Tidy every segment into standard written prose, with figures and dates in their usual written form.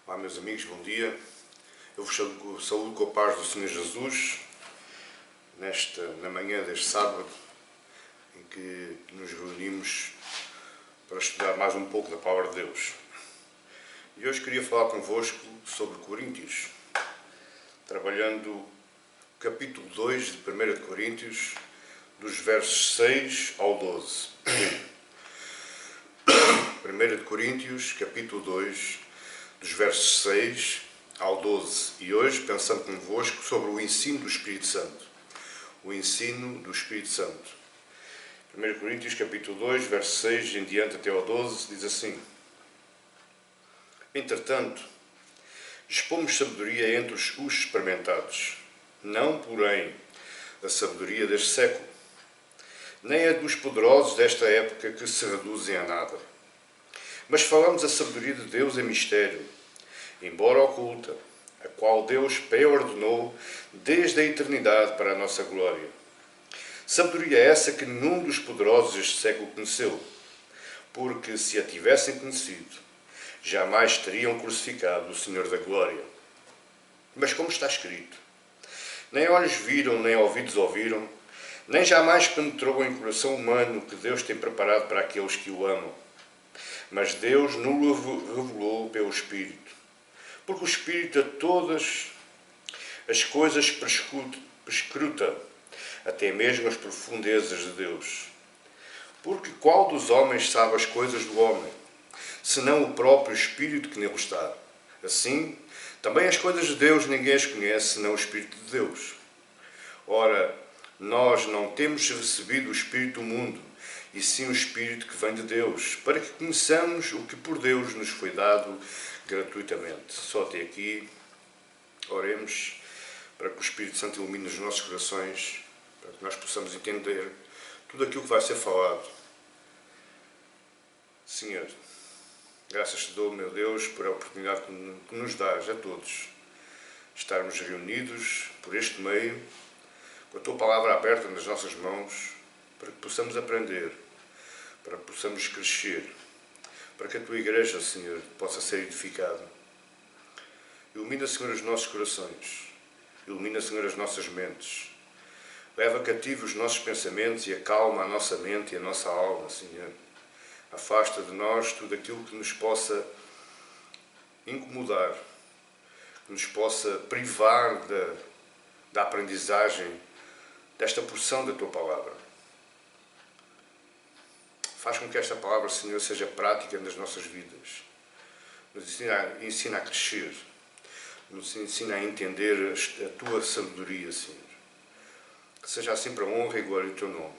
Olá, meus amigos, bom dia. Eu vos saúdo com a paz do Senhor Jesus na manhã deste sábado, em que nos reunimos para estudar mais um pouco da Palavra de Deus. E hoje queria falar convosco sobre Coríntios, trabalhando o capítulo 2 de 1 de Coríntios, dos versos 6 ao 12. 1 de Coríntios, capítulo 2, dos versos 6 ao 12. E hoje, pensando convosco sobre o ensino do Espírito Santo. O ensino do Espírito Santo. 1 Coríntios, capítulo 2, verso 6 em diante até ao 12, diz assim: Entretanto, expomos sabedoria entre os experimentados, não, porém, a sabedoria deste século, nem a dos poderosos desta época que se reduzem a nada. Mas falamos a sabedoria de Deus em mistério, embora oculta, a qual Deus pré-ordenou desde a eternidade para a nossa glória. Sabedoria essa que nenhum dos poderosos deste século conheceu, porque se a tivessem conhecido, jamais teriam crucificado o Senhor da glória. Mas como está escrito, nem olhos viram, nem ouvidos ouviram, nem jamais penetrou em coração humano o que Deus tem preparado para aqueles que o amam. Mas Deus nos revelou pelo Espírito, porque o Espírito a todas as coisas perscruta, até mesmo as profundezas de Deus. Porque qual dos homens sabe as coisas do homem, senão o próprio Espírito que nele está? Assim, também as coisas de Deus ninguém as conhece, senão o Espírito de Deus. Ora, nós não temos recebido o Espírito do mundo, e sim o Espírito que vem de Deus, para que conheçamos o que por Deus nos foi dado gratuitamente. Só até aqui, oremos para que o Espírito Santo ilumine os nossos corações, para que nós possamos entender tudo aquilo que vai ser falado. Senhor, graças te dou, meu Deus, por a oportunidade que nos dás a todos estarmos reunidos por este meio, com a tua palavra aberta nas nossas mãos, para que possamos aprender, para que possamos crescer, para que a tua igreja, Senhor, possa ser edificada. Ilumina, Senhor, os nossos corações, ilumina, Senhor, as nossas mentes, leva cativo os nossos pensamentos e acalma a nossa mente e a nossa alma, Senhor. Afasta de nós tudo aquilo que nos possa incomodar, que nos possa privar da aprendizagem desta porção da tua palavra. Faz com que esta palavra, Senhor, seja prática nas nossas vidas. Nos ensina a crescer. Nos ensina a entender a tua sabedoria, Senhor. Que seja assim para a honra e glória do teu nome.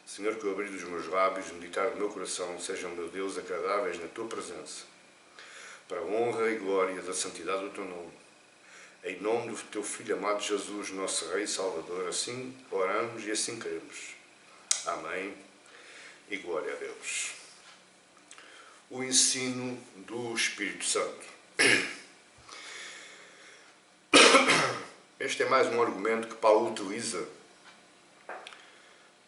Senhor, que o abrir dos meus lábios, o meditar do meu coração, sejam, meu Deus, agradáveis na tua presença. Para a honra e glória da santidade do teu nome. Em nome do teu Filho amado Jesus, nosso Rei e Salvador, assim oramos e assim queremos. Amém. E glória a Deus. O ensino do Espírito Santo. Este é mais um argumento que Paulo utiliza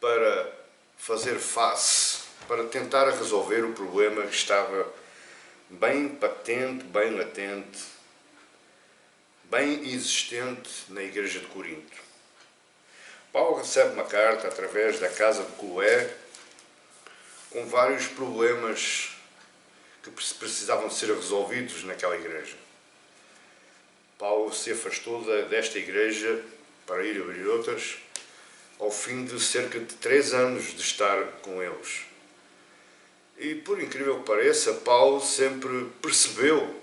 para fazer face, para tentar resolver o problema que estava bem patente, bem latente, bem existente na igreja de Corinto. Paulo recebe uma carta através da casa de Cloé, com vários problemas que precisavam de ser resolvidos naquela igreja. Paulo se afastou desta igreja para ir abrir outras, ao fim de cerca de 3 anos de estar com eles. E, por incrível que pareça, Paulo sempre percebeu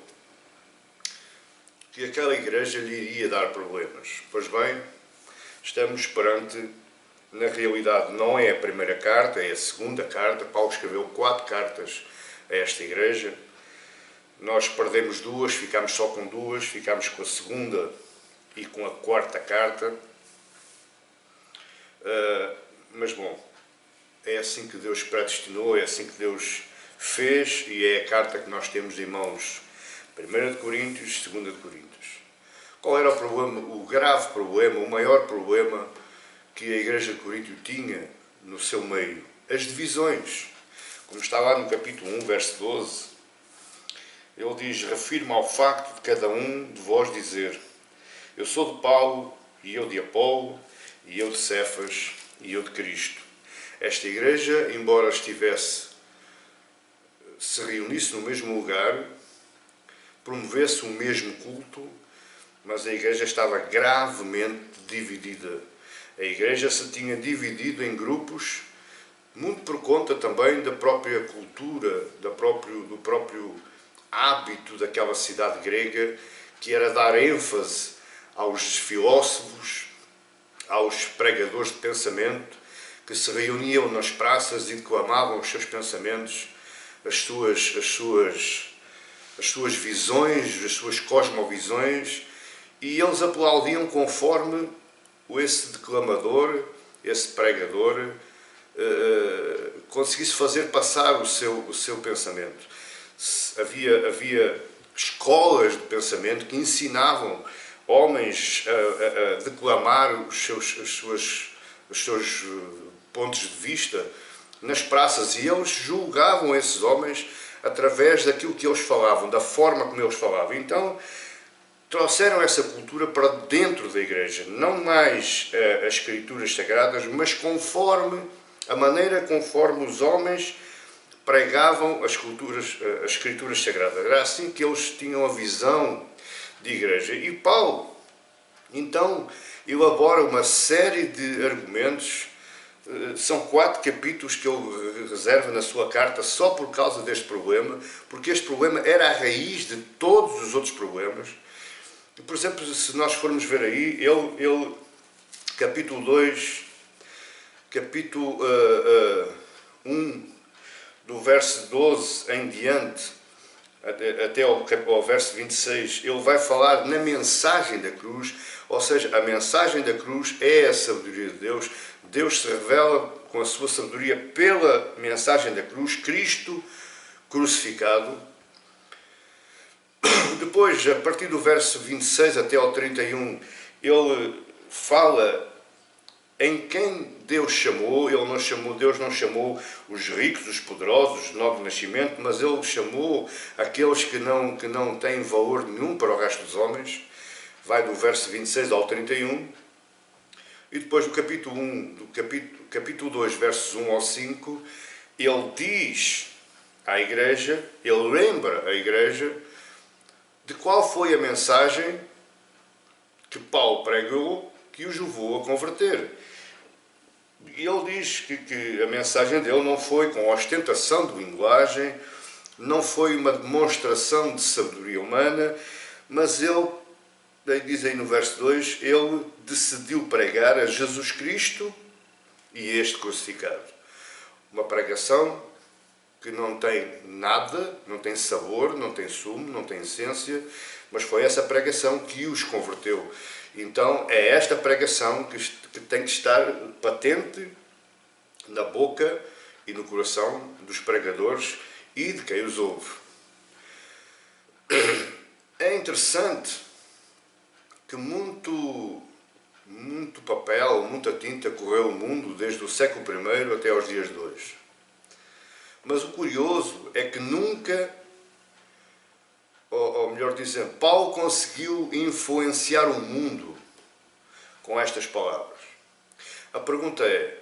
que aquela igreja lhe iria dar problemas. Pois bem, estamos perante Na realidade não é a primeira carta, é a segunda carta. Paulo escreveu 4 cartas a esta igreja. Nós perdemos 2, ficámos só com 2, ficámos com a segunda e com a 4ª carta. Mas bom, é assim que Deus predestinou, é assim que Deus fez, e é a carta que nós temos em mãos. 1 de Coríntios, 2 de Coríntios. Qual era o problema, o grave problema, o maior problema que a igreja de Coríntio tinha no seu meio? As divisões. Como está lá no capítulo 1, verso 12, ele diz: refirma ao facto de cada um de vós dizer: eu sou de Paulo, e eu de Apolo, e eu de Cefas, e eu de Cristo. Esta igreja, embora se reunisse no mesmo lugar, promovesse o mesmo culto, mas a igreja estava gravemente dividida. A igreja se tinha dividido em grupos, muito por conta também da própria cultura, do próprio hábito daquela cidade grega, que era dar ênfase aos filósofos, aos pregadores de pensamento, que se reuniam nas praças e declamavam os seus pensamentos, as suas visões, as suas cosmovisões, e eles aplaudiam conforme esse declamador, esse pregador, conseguisse fazer passar o seu pensamento. Havia escolas de pensamento que ensinavam homens a declamar os seus pontos de vista nas praças, e eles julgavam esses homens através daquilo que eles falavam, da forma como eles falavam. Então, trouxeram essa cultura para dentro da igreja, não mais as escrituras sagradas, mas a maneira conforme os homens pregavam as escrituras sagradas. Era assim que eles tinham a visão de igreja. E Paulo, então, elabora uma série de argumentos. São 4 capítulos que ele reserva na sua carta só por causa deste problema, porque este problema era a raiz de todos os outros problemas. Por exemplo, se nós formos ver aí, ele capítulo 2, capítulo 1, do verso 12 em diante, até ao verso 26, ele vai falar na mensagem da cruz, ou seja, a mensagem da cruz é a sabedoria de Deus. Deus se revela com a sua sabedoria pela mensagem da cruz, Cristo crucificado. Depois, a partir do verso 26 até ao 31, ele fala em quem Deus chamou. Deus não chamou os ricos, os poderosos, os novos nascimento, mas ele chamou aqueles que não têm valor nenhum para o resto dos homens. Vai do verso 26 ao 31. E depois do capítulo 1, capítulo 2, versos 1 ao 5, ele diz à igreja, ele lembra a igreja de qual foi a mensagem que Paulo pregou que os levou a converter. E ele diz que a mensagem dele não foi com ostentação de linguagem, não foi uma demonstração de sabedoria humana, mas ele, diz aí no verso 2, ele decidiu pregar a Jesus Cristo e este crucificado. Uma pregação que não tem nada, não tem sabor, não tem sumo, não tem essência, mas foi essa pregação que os converteu. Então é esta pregação que tem que estar patente na boca e no coração dos pregadores e de quem os ouve. É interessante que muito papel, muita tinta correu o mundo desde o século I até aos dias de hoje. Mas o curioso é que nunca, ou melhor dizendo, Paulo conseguiu influenciar o mundo com estas palavras. A pergunta é,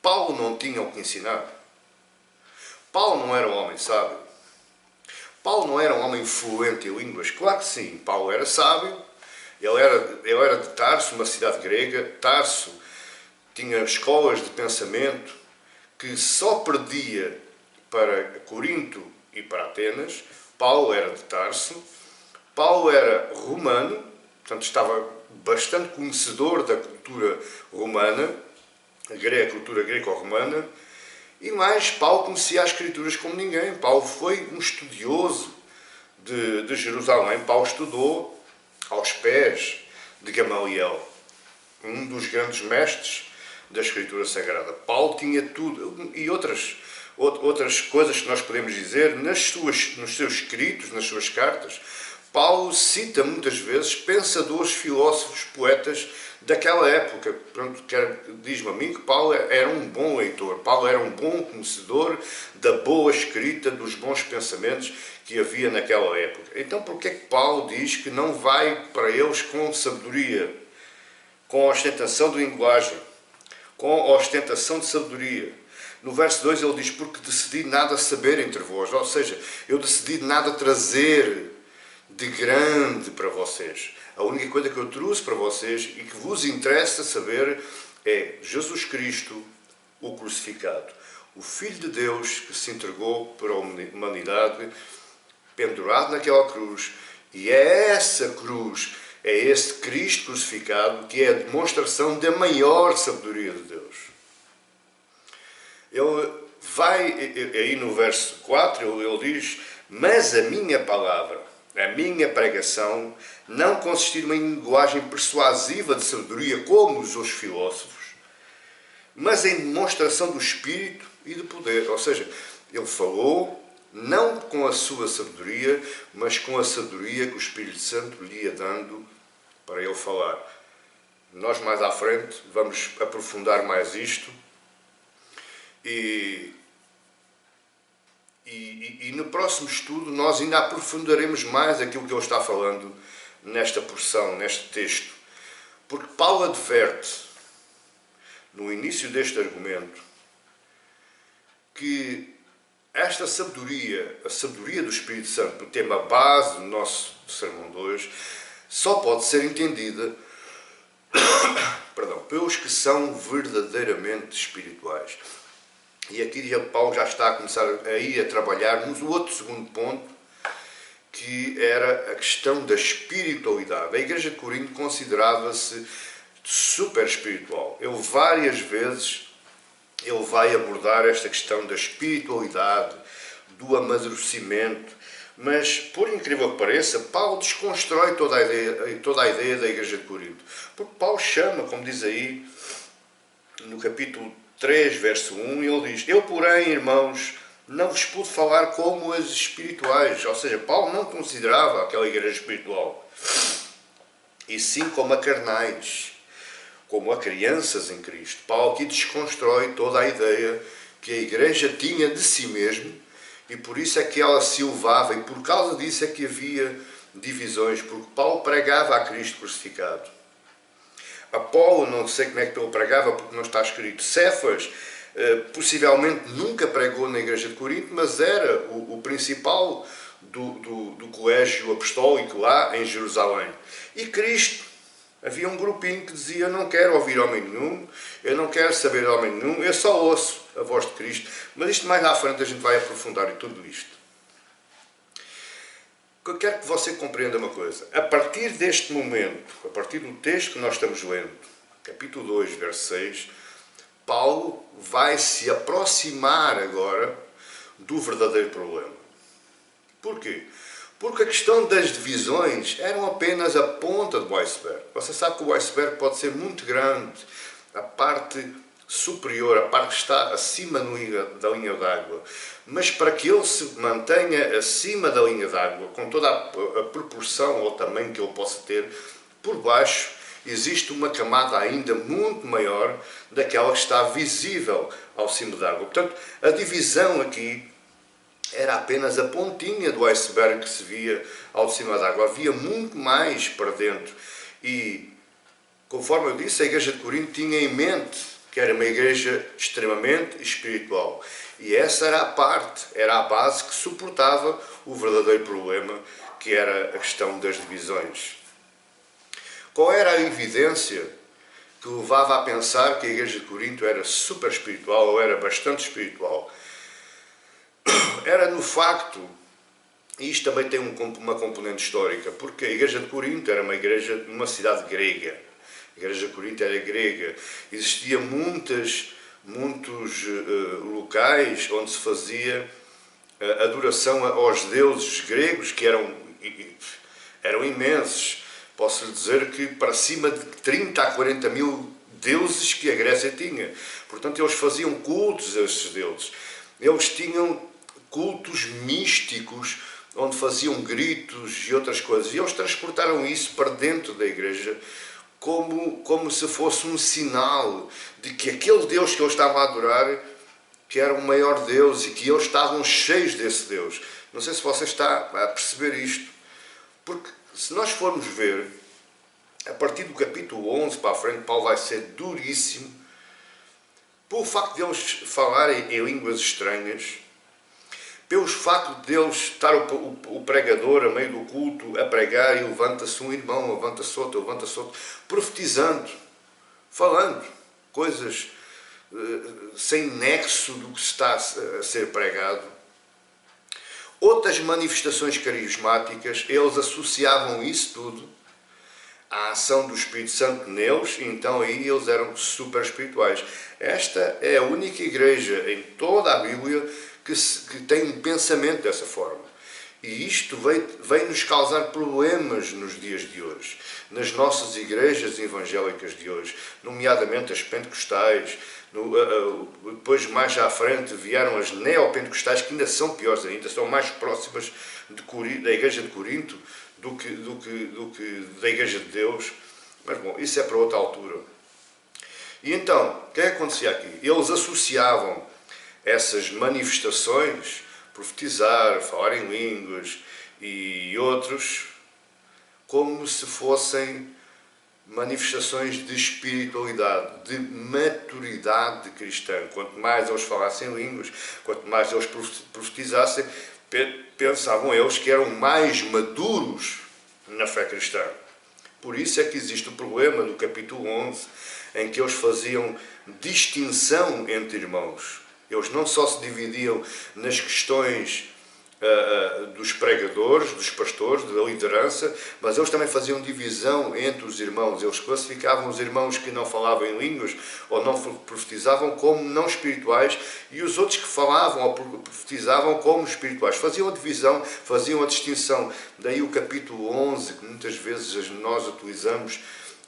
Paulo não tinha o que ensinar? Paulo não era um homem sábio? Paulo não era um homem fluente em línguas? Claro que sim, Paulo era sábio, ele era de Tarso, uma cidade grega. Tarso tinha escolas de pensamento que só perdia para Corinto e para Atenas. Paulo era de Tarso, Paulo era romano, portanto estava bastante conhecedor da cultura romana. a cultura greco-romana, e mais, Paulo conhecia as Escrituras como ninguém. Paulo foi um estudioso de Jerusalém. Paulo estudou aos pés de Gamaliel, um dos grandes mestres da Escritura Sagrada. Paulo tinha tudo, e outras coisas que nós podemos dizer nos seus escritos, nas suas cartas. Paulo cita muitas vezes pensadores, filósofos, poetas daquela época. Portanto, diz-me a mim que Paulo era um bom leitor, Paulo era um bom conhecedor da boa escrita, dos bons pensamentos que havia naquela época. Então, por que é que Paulo diz que não vai para eles com sabedoria, com ostentação de linguagem, com ostentação de sabedoria? No verso 2 ele diz, porque decidi nada saber entre vós, ou seja, eu decidi nada trazer de grande para vocês. A única coisa que eu trouxe para vocês e que vos interessa saber é Jesus Cristo, o crucificado. O Filho de Deus que se entregou para a humanidade, pendurado naquela cruz. E é essa cruz, é esse Cristo crucificado que é a demonstração da maior sabedoria de Deus. Ele vai, aí no verso 4, ele diz, mas a minha palavra, a minha pregação, não consistiu em linguagem persuasiva de sabedoria como os filósofos, mas em demonstração do Espírito e de poder. Ou seja, ele falou não com a sua sabedoria, mas com a sabedoria que o Espírito Santo lhe ia dando para ele falar. Nós mais à frente vamos aprofundar mais isto e no próximo estudo nós ainda aprofundaremos mais aquilo que ele está falando nesta porção, neste texto. Porque Paulo adverte, no início deste argumento, que esta sabedoria, a sabedoria do Espírito Santo, o tema base do nosso sermão de hoje, só pode ser entendida pelos que são verdadeiramente espirituais. E aqui Paulo já está a começar a trabalhar no outro segundo ponto, que era a questão da espiritualidade. A Igreja de Corinto considerava-se super espiritual. Ele várias vezes vai abordar esta questão da espiritualidade, do amadurecimento, mas, por incrível que pareça, Paulo desconstrói toda a ideia da Igreja de Corinto. Porque Paulo chama, como diz aí, no capítulo 3, verso 1, ele diz, eu, porém, irmãos, não vos pude falar como as espirituais. Ou seja, Paulo não considerava aquela igreja espiritual, e sim como a carnais, como a crianças em Cristo. Paulo aqui desconstrói toda a ideia que a igreja tinha de si mesmo, e por isso é que ela se elevava, e por causa disso é que havia divisões, porque Paulo pregava a Cristo crucificado. Apolo, não sei como é que ele pregava, porque não está escrito. Cefas, possivelmente nunca pregou na igreja de Corinto, mas era o principal do colégio apostólico lá em Jerusalém. E Cristo, havia um grupinho que dizia, eu não quero ouvir homem nenhum, eu não quero saber de homem nenhum, eu só ouço a voz de Cristo. Mas isto mais à frente a gente vai aprofundar em tudo isto. Eu quero que você compreenda uma coisa. A partir deste momento, a partir do texto que nós estamos lendo, capítulo 2, verso 6, Paulo vai se aproximar agora do verdadeiro problema. Porquê? Porque a questão das divisões eram apenas a ponta do iceberg. Você sabe que o iceberg pode ser muito grande. A parte superior, a parte que está acima da linha d'água. Mas para que ele se mantenha acima da linha d'água, com toda a proporção ou tamanho que ele possa ter, por baixo existe uma camada ainda muito maior daquela que está visível ao cimo d'água. Portanto, a divisão aqui era apenas a pontinha do iceberg que se via ao de cima d'água. Havia muito mais para dentro. E, conforme eu disse, a Igreja de Corinto tinha em mente que era uma igreja extremamente espiritual. E essa era a parte, era a base que suportava o verdadeiro problema, que era a questão das divisões. Qual era a evidência que levava a pensar que a Igreja de Corinto era super espiritual ou era bastante espiritual? Era no facto, e isto também tem uma componente histórica, porque a Igreja de Corinto era uma igreja numa cidade grega. A igreja de Corinto era grega. Existia muitos locais onde se fazia adoração aos deuses gregos, que eram imensos. Posso lhe dizer que para cima de 30 a 40 mil deuses que a Grécia tinha. Portanto, eles faziam cultos a esses deuses. Eles tinham cultos místicos, onde faziam gritos e outras coisas. E eles transportaram isso para dentro da igreja como se fosse um sinal de que aquele Deus que eles estavam a adorar, que era o maior Deus e que eles estavam cheios desse Deus. Não sei se você está a perceber isto. Porque se nós formos ver, a partir do capítulo 11 para a frente, Paulo vai ser duríssimo, pelo facto de eles falarem em línguas estranhas, pelo facto de eles estar o pregador a meio do culto a pregar e levanta-se um irmão, levanta-se outro, profetizando, falando coisas sem nexo do que está a ser pregado. Outras manifestações carismáticas, eles associavam isso tudo à ação do Espírito Santo neles, e então aí eles eram super espirituais. Esta é a única igreja em toda a Bíblia que tem um pensamento dessa forma. E isto veio nos causar problemas nos dias de hoje, nas nossas igrejas evangélicas de hoje, nomeadamente as pentecostais. Depois, mais à frente, vieram as neopentecostais, que ainda são piores ainda, são mais próximas da igreja de Corinto do que da igreja de Deus. Mas, bom, isso é para outra altura. E então, o que é que acontecia aqui? Eles associavam essas manifestações, profetizar, falar em línguas e outros, como se fossem manifestações de espiritualidade, de maturidade cristã. Quanto mais eles falassem línguas, quanto mais eles profetizassem, pensavam eles que eram mais maduros na fé cristã. Por isso é que existe o problema do capítulo 11, em que eles faziam distinção entre irmãos. Eles não só se dividiam nas questões dos pregadores, dos pastores, da liderança, mas eles também faziam divisão entre os irmãos. Eles classificavam os irmãos que não falavam em línguas ou não profetizavam como não espirituais, e os outros que falavam ou profetizavam como espirituais. Faziam a divisão, faziam a distinção. Daí o capítulo 11, que muitas vezes nós utilizamos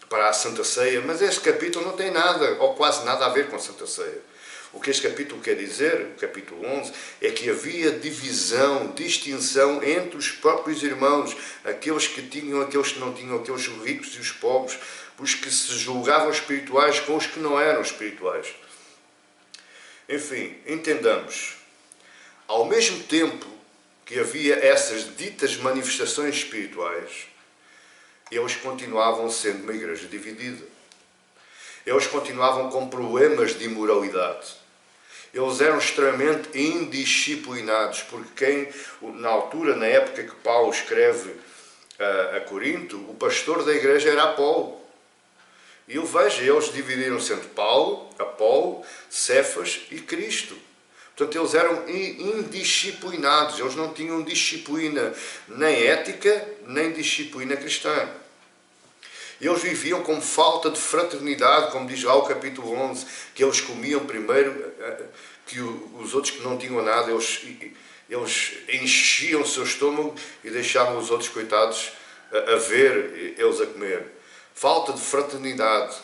para a Santa Ceia, mas este capítulo não tem nada, ou quase nada a ver com a Santa Ceia. O que este capítulo quer dizer, o capítulo 11, é que havia divisão, distinção entre os próprios irmãos, aqueles que tinham, aqueles que não tinham, aqueles ricos e os pobres, os que se julgavam espirituais com os que não eram espirituais. Enfim, entendamos, ao mesmo tempo que havia essas ditas manifestações espirituais, eles continuavam sendo uma igreja dividida. Eles continuavam com problemas de imoralidade. Eles eram extremamente indisciplinados, porque na altura, na época que Paulo escreve a Corinto, o pastor da igreja era Apolo. E eles dividiram-se entre Paulo, Apolo, Cefas e Cristo. Portanto, eles eram indisciplinados, eles não tinham disciplina nem ética, nem disciplina cristã. Eles viviam com falta de fraternidade, como diz lá o capítulo 11, que eles comiam primeiro, que os outros que não tinham nada, eles enchiam o seu estômago e deixavam os outros coitados a ver eles a comer. Falta de fraternidade,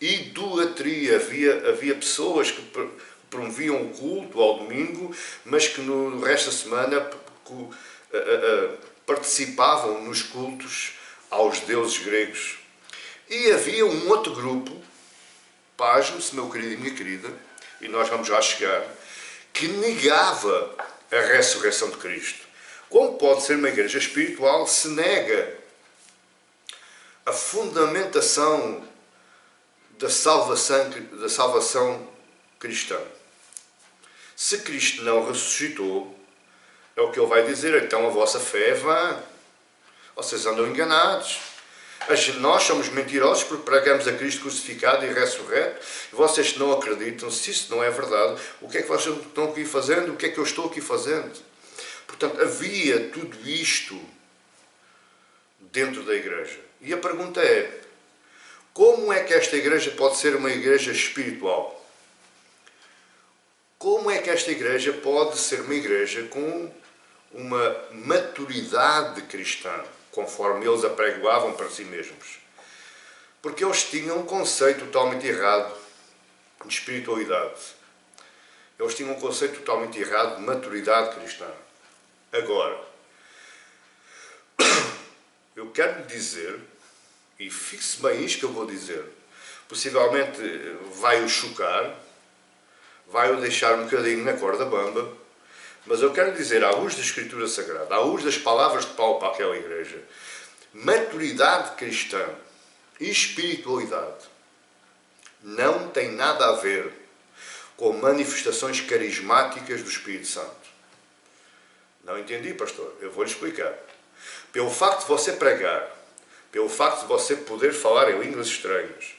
idolatria. Havia pessoas que promoviam o culto ao domingo, mas que no resto da semana participavam nos cultos aos deuses gregos. E havia um outro grupo, pasme-se, meu querido e minha querida, e nós vamos lá chegar, que negava a ressurreição de Cristo. Como pode ser uma igreja espiritual se nega a fundamentação da salvação cristã? Se Cristo não ressuscitou, é o que ele vai dizer, então a vossa fé é vã. Vocês andam enganados. Nós somos mentirosos porque pregamos a Cristo crucificado e ressurreto, e vocês não acreditam. Se isso não é verdade, o que é que vocês estão aqui fazendo? O que é que eu estou aqui fazendo? Portanto, havia tudo isto dentro da igreja. E a pergunta é, Como é que esta igreja pode ser uma igreja espiritual? Como é que esta igreja pode ser uma igreja com uma maturidade cristã, conforme eles apregoavam para si mesmos? Porque eles tinham um conceito totalmente errado de espiritualidade. Eles tinham um conceito totalmente errado de maturidade cristã. Agora, eu quero lhe dizer, e fixe bem isto que eu vou dizer, possivelmente vai-o chocar, vai-o deixar um bocadinho na corda bamba, mas eu quero lhe dizer, à luz da Escritura Sagrada, à luz das palavras de Paulo para aquela igreja, maturidade cristã e espiritualidade não tem nada a ver com manifestações carismáticas do Espírito Santo. Não entendi, pastor? Eu vou-lhe explicar. Pelo facto de você pregar, pelo facto de você poder falar em línguas estranhas,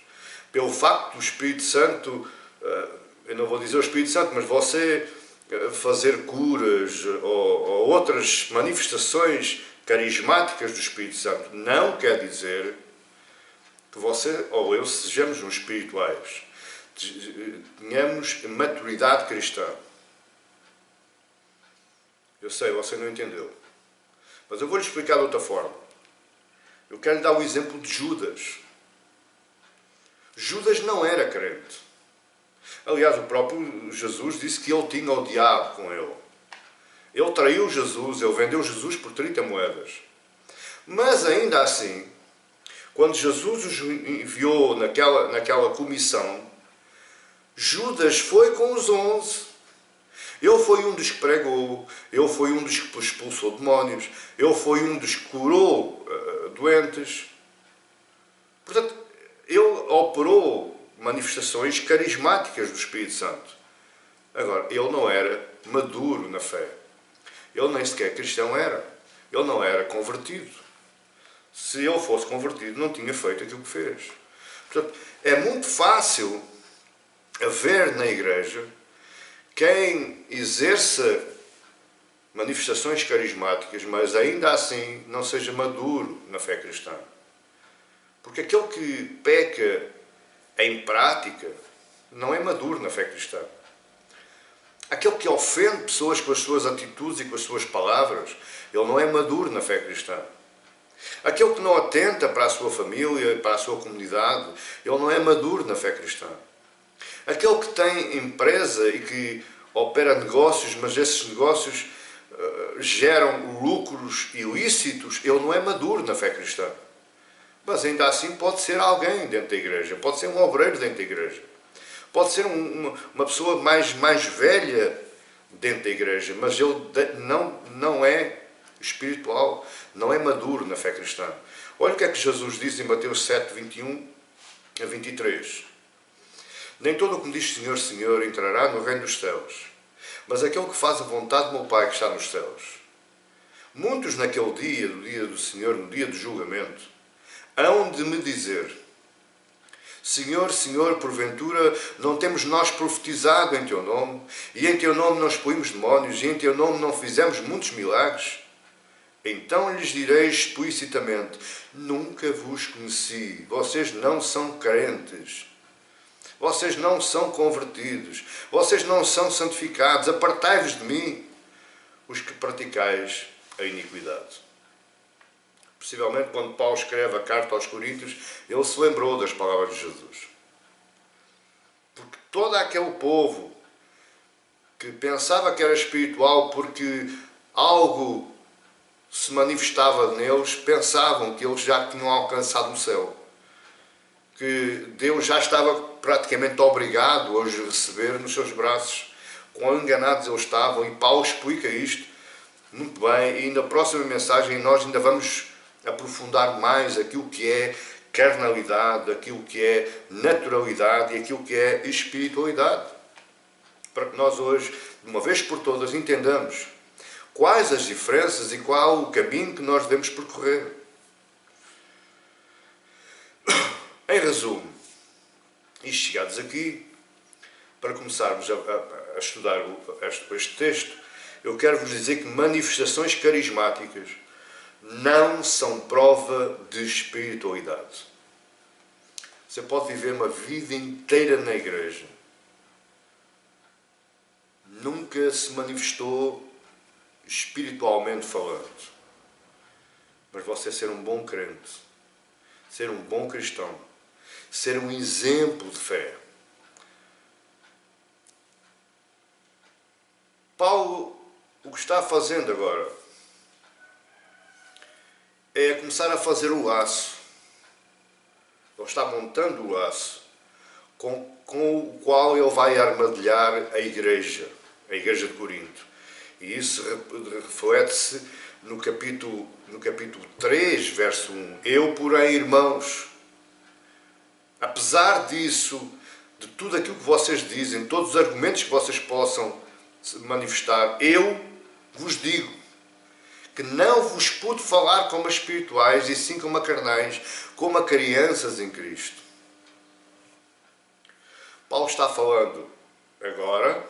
pelo facto do Espírito Santo, eu não vou dizer o Espírito Santo, mas você fazer curas ou outras manifestações carismáticas do Espírito Santo, não quer dizer que você ou eu sejamos uns espirituais, tenhamos maturidade cristã. Eu sei, você não entendeu. Mas eu vou lhe explicar de outra forma. Eu quero lhe dar o exemplo de Judas. Judas não era crente. Aliás, o próprio Jesus disse que ele tinha o diabo com ele. Ele traiu Jesus, ele vendeu Jesus por 30 moedas. Mas ainda assim, quando Jesus os enviou naquela comissão, Judas foi com os 11. Ele foi um dos que pregou, ele foi um dos que expulsou demónios, ele foi um dos que curou doentes. Portanto, ele operou manifestações carismáticas do Espírito Santo. Agora, ele não era maduro na fé. Ele nem sequer cristão era. Ele não era convertido. Se ele fosse convertido, não tinha feito aquilo que fez. Portanto, é muito fácil haver na igreja quem exerça manifestações carismáticas, mas ainda assim não seja maduro na fé cristã. Porque aquele que peca em prática não é maduro na fé cristã. Aquele que ofende pessoas com as suas atitudes e com as suas palavras, ele não é maduro na fé cristã. Aquele que não atenta para a sua família, para a sua comunidade, ele não é maduro na fé cristã. Aquele que tem empresa e que opera negócios, mas esses negócios geram lucros ilícitos, ele não é maduro na fé cristã. Mas ainda assim pode ser alguém dentro da igreja, pode ser um obreiro dentro da igreja, pode ser uma pessoa mais velha dentro da igreja, mas ele não é espiritual, não é maduro na fé cristã. Olha o que é que Jesus diz em Mateus 7, 21 a 23. Nem todo o que me diz Senhor, Senhor entrará no reino dos céus, mas aquele que faz a vontade do meu Pai que está nos céus. Muitos naquele dia, do dia do Senhor, no dia do julgamento, hão de me dizer: Senhor, Senhor, porventura não temos nós profetizado em Teu nome, e em Teu nome não expomos demónios, e em Teu nome não fizemos muitos milagres? Então lhes direi explicitamente: nunca vos conheci, vocês não são crentes. Vocês não são convertidos, vocês não são santificados, apartai-vos de mim, os que praticais a iniquidade. Possivelmente, quando Paulo escreve a carta aos Coríntios, ele se lembrou das palavras de Jesus. Porque todo aquele povo que pensava que era espiritual porque algo se manifestava neles, pensavam que eles já tinham alcançado o céu. Que Deus já estava praticamente obrigado a os receber nos seus braços. Quão enganados eles estavam, e Paulo explica isto muito bem, e na próxima mensagem nós ainda vamos aprofundar mais aquilo que é carnalidade, aquilo que é naturalidade e aquilo que é espiritualidade. Para que nós hoje, de uma vez por todas, entendamos quais as diferenças e qual o caminho que nós devemos percorrer. Em resumo, e chegados aqui, para começarmos a estudar este texto, eu quero vos dizer que manifestações carismáticas não são prova de espiritualidade. Você pode viver uma vida inteira na igreja. Nunca se manifestou espiritualmente falando. Mas você ser um bom crente, ser um bom cristão, ser um exemplo de fé. Paulo, o que está fazendo agora é começar a fazer o laço. Ele está montando o laço com o qual ele vai armadilhar a igreja de Corinto. E isso reflete-se no capítulo 3, verso 1. Eu, porém, irmãos, apesar disso, de tudo aquilo que vocês dizem, todos os argumentos que vocês possam manifestar, eu vos digo que não vos pude falar como a espirituais, e sim como a carnais, como a crianças em Cristo. Paulo está falando agora,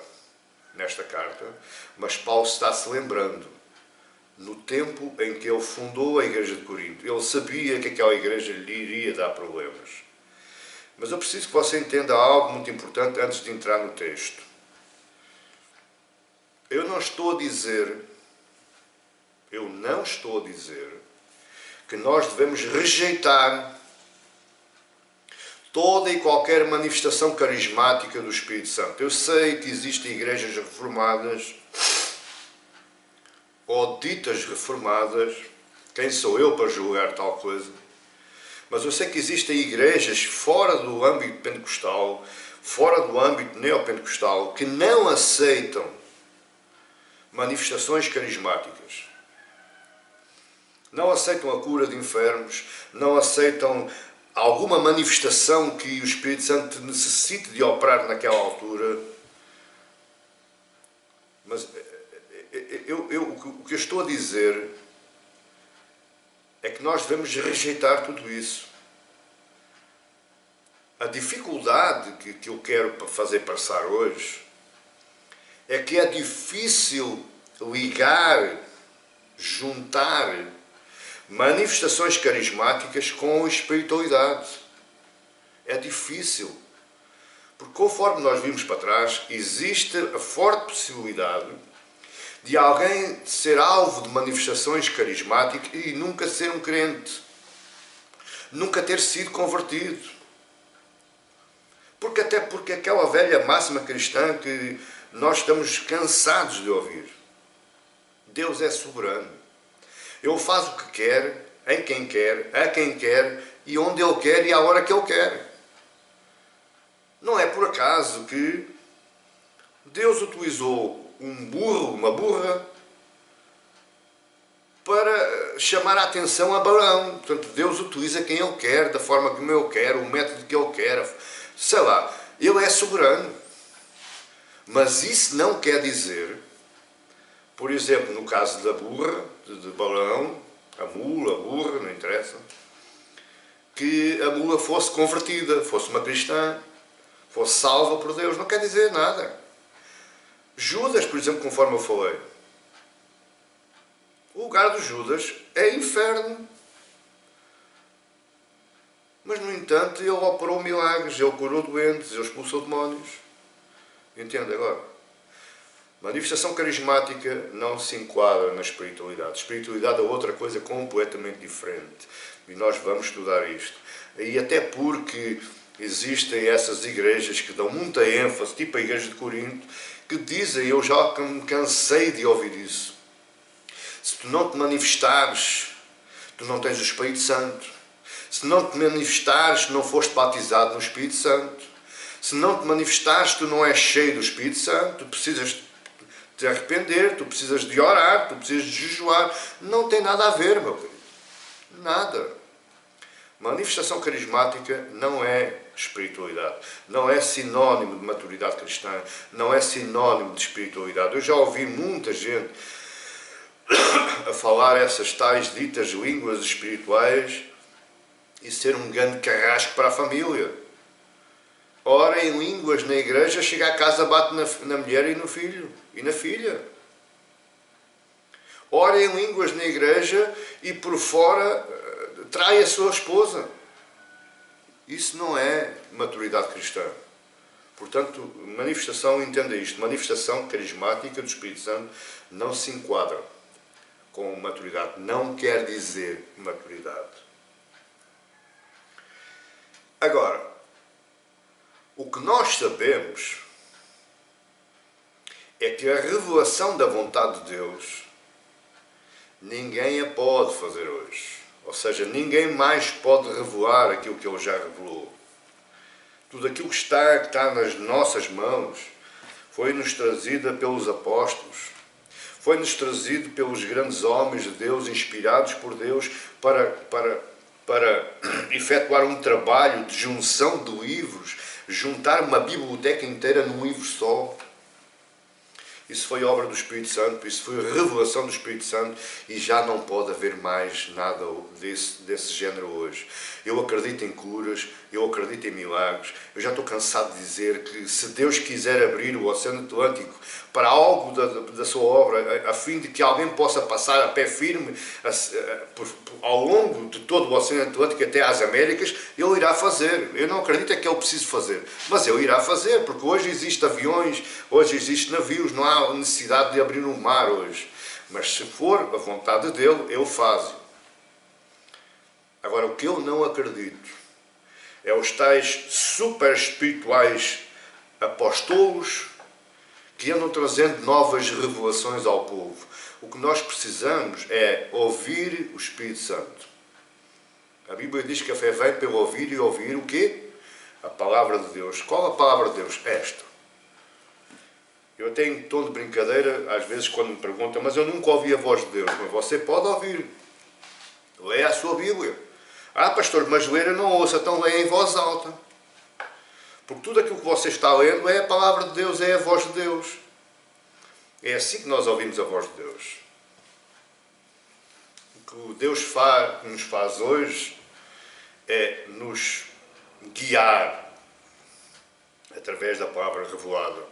nesta carta, mas Paulo está-se lembrando no tempo em que ele fundou a igreja de Corinto. Ele sabia que aquela igreja lhe iria dar problemas. Mas eu preciso que você entenda algo muito importante antes de entrar no texto. Eu não estou a dizer que nós devemos rejeitar toda e qualquer manifestação carismática do Espírito Santo. Eu sei que existem igrejas reformadas ou ditas reformadas. Quem sou eu para julgar tal coisa? Mas eu sei que existem igrejas fora do âmbito pentecostal, fora do âmbito neopentecostal, que não aceitam manifestações carismáticas. Não aceitam a cura de enfermos, não aceitam alguma manifestação que o Espírito Santo necessite de operar naquela altura. Mas o que eu estou a dizer é que nós devemos rejeitar tudo isso. A dificuldade que eu quero fazer passar hoje é que é difícil ligar, juntar manifestações carismáticas com espiritualidade. É difícil. Porque conforme nós vimos para trás, existe a forte possibilidade de alguém ser alvo de manifestações carismáticas e nunca ser um crente. Nunca ter sido convertido. Até porque aquela velha máxima cristã que nós estamos cansados de ouvir. Deus é soberano. Ele faz o que quer, em quem quer, a quem quer, e onde Ele quer e à hora que Ele quer. Não é por acaso que Deus utilizou um burro, uma burra, para chamar a atenção a Balaão. Portanto, Deus utiliza quem Ele quer, da forma como Ele quer, o método que Ele quer. Sei lá, Ele é soberano. Mas isso não quer dizer, por exemplo, no caso da burra, de Balaão, a mula, a burra, não interessa, que a mula fosse convertida, fosse uma cristã, fosse salva por Deus. Não quer dizer nada. Judas, por exemplo, conforme eu falei, o lugar de Judas é inferno. Mas, no entanto, ele operou milagres, ele curou doentes, ele expulsou demónios. Entende agora? Manifestação carismática não se enquadra na espiritualidade. Espiritualidade é outra coisa completamente diferente. E nós vamos estudar isto. E até porque existem essas igrejas que dão muita ênfase, tipo a igreja de Corinto, que dizem, eu já me cansei de ouvir isso. Se tu não te manifestares, tu não tens o Espírito Santo. Se não te manifestares, tu não foste batizado no Espírito Santo. Se não te manifestares, tu não és cheio do Espírito Santo. Tu precisas te arrepender, tu precisas de orar, tu precisas de jejuar. Não tem nada a ver, meu querido. Nada. Manifestação carismática não é espiritualidade. Não é sinónimo de maturidade cristã. Não é sinónimo de espiritualidade. Eu já ouvi muita gente a falar essas tais ditas línguas espirituais e ser um grande carrasco para a família. Ora em línguas na igreja, chega a casa, bate na mulher e no filho e na filha. Ora em línguas na igreja e por fora trai a sua esposa. Isso não é maturidade cristã. Portanto, manifestação, entenda isto, manifestação carismática do Espírito Santo não se enquadra com maturidade. Não quer dizer maturidade. Agora, o que nós sabemos é que a revelação da vontade de Deus ninguém a pode fazer hoje. Ou seja, ninguém mais pode revelar aquilo que Ele já revelou. Tudo aquilo que está nas nossas mãos foi-nos trazida pelos apóstolos, foi-nos trazido pelos grandes homens de Deus, inspirados por Deus, para efetuar um trabalho de junção de livros, juntar uma biblioteca inteira num livro só. Isso foi obra do Espírito Santo, isso foi a revelação do Espírito Santo e já não pode haver mais nada desse género hoje. Eu acredito em curas, eu acredito em milagres, eu já estou cansado de dizer que se Deus quiser abrir o Oceano Atlântico para algo da sua obra, a fim de que alguém possa passar a pé firme ao longo de todo o Oceano Atlântico até às Américas, Ele irá fazer. Eu não acredito é que Ele precise fazer, mas Ele irá fazer, porque hoje existem aviões, hoje existem navios, não há necessidade de abrir um mar hoje. Mas se for a vontade dele, Ele faz. Agora, o que eu não acredito é os tais super espirituais apostolos que andam trazendo novas revelações ao povo. O que nós precisamos é ouvir o Espírito Santo. A Bíblia diz que a fé vem pelo ouvir e ouvir o quê? A palavra de Deus. Qual a palavra de Deus? Esta. Eu até em tom de brincadeira, às vezes quando me perguntam, mas eu nunca ouvi a voz de Deus. Mas você pode ouvir. Leia a sua Bíblia. Ah, pastor, mas ler eu não ouço, então leia em voz alta. Porque tudo aquilo que você está lendo é a palavra de Deus, é a voz de Deus. É assim que nós ouvimos a voz de Deus. O que Deus nos faz hoje é nos guiar através da palavra revelada.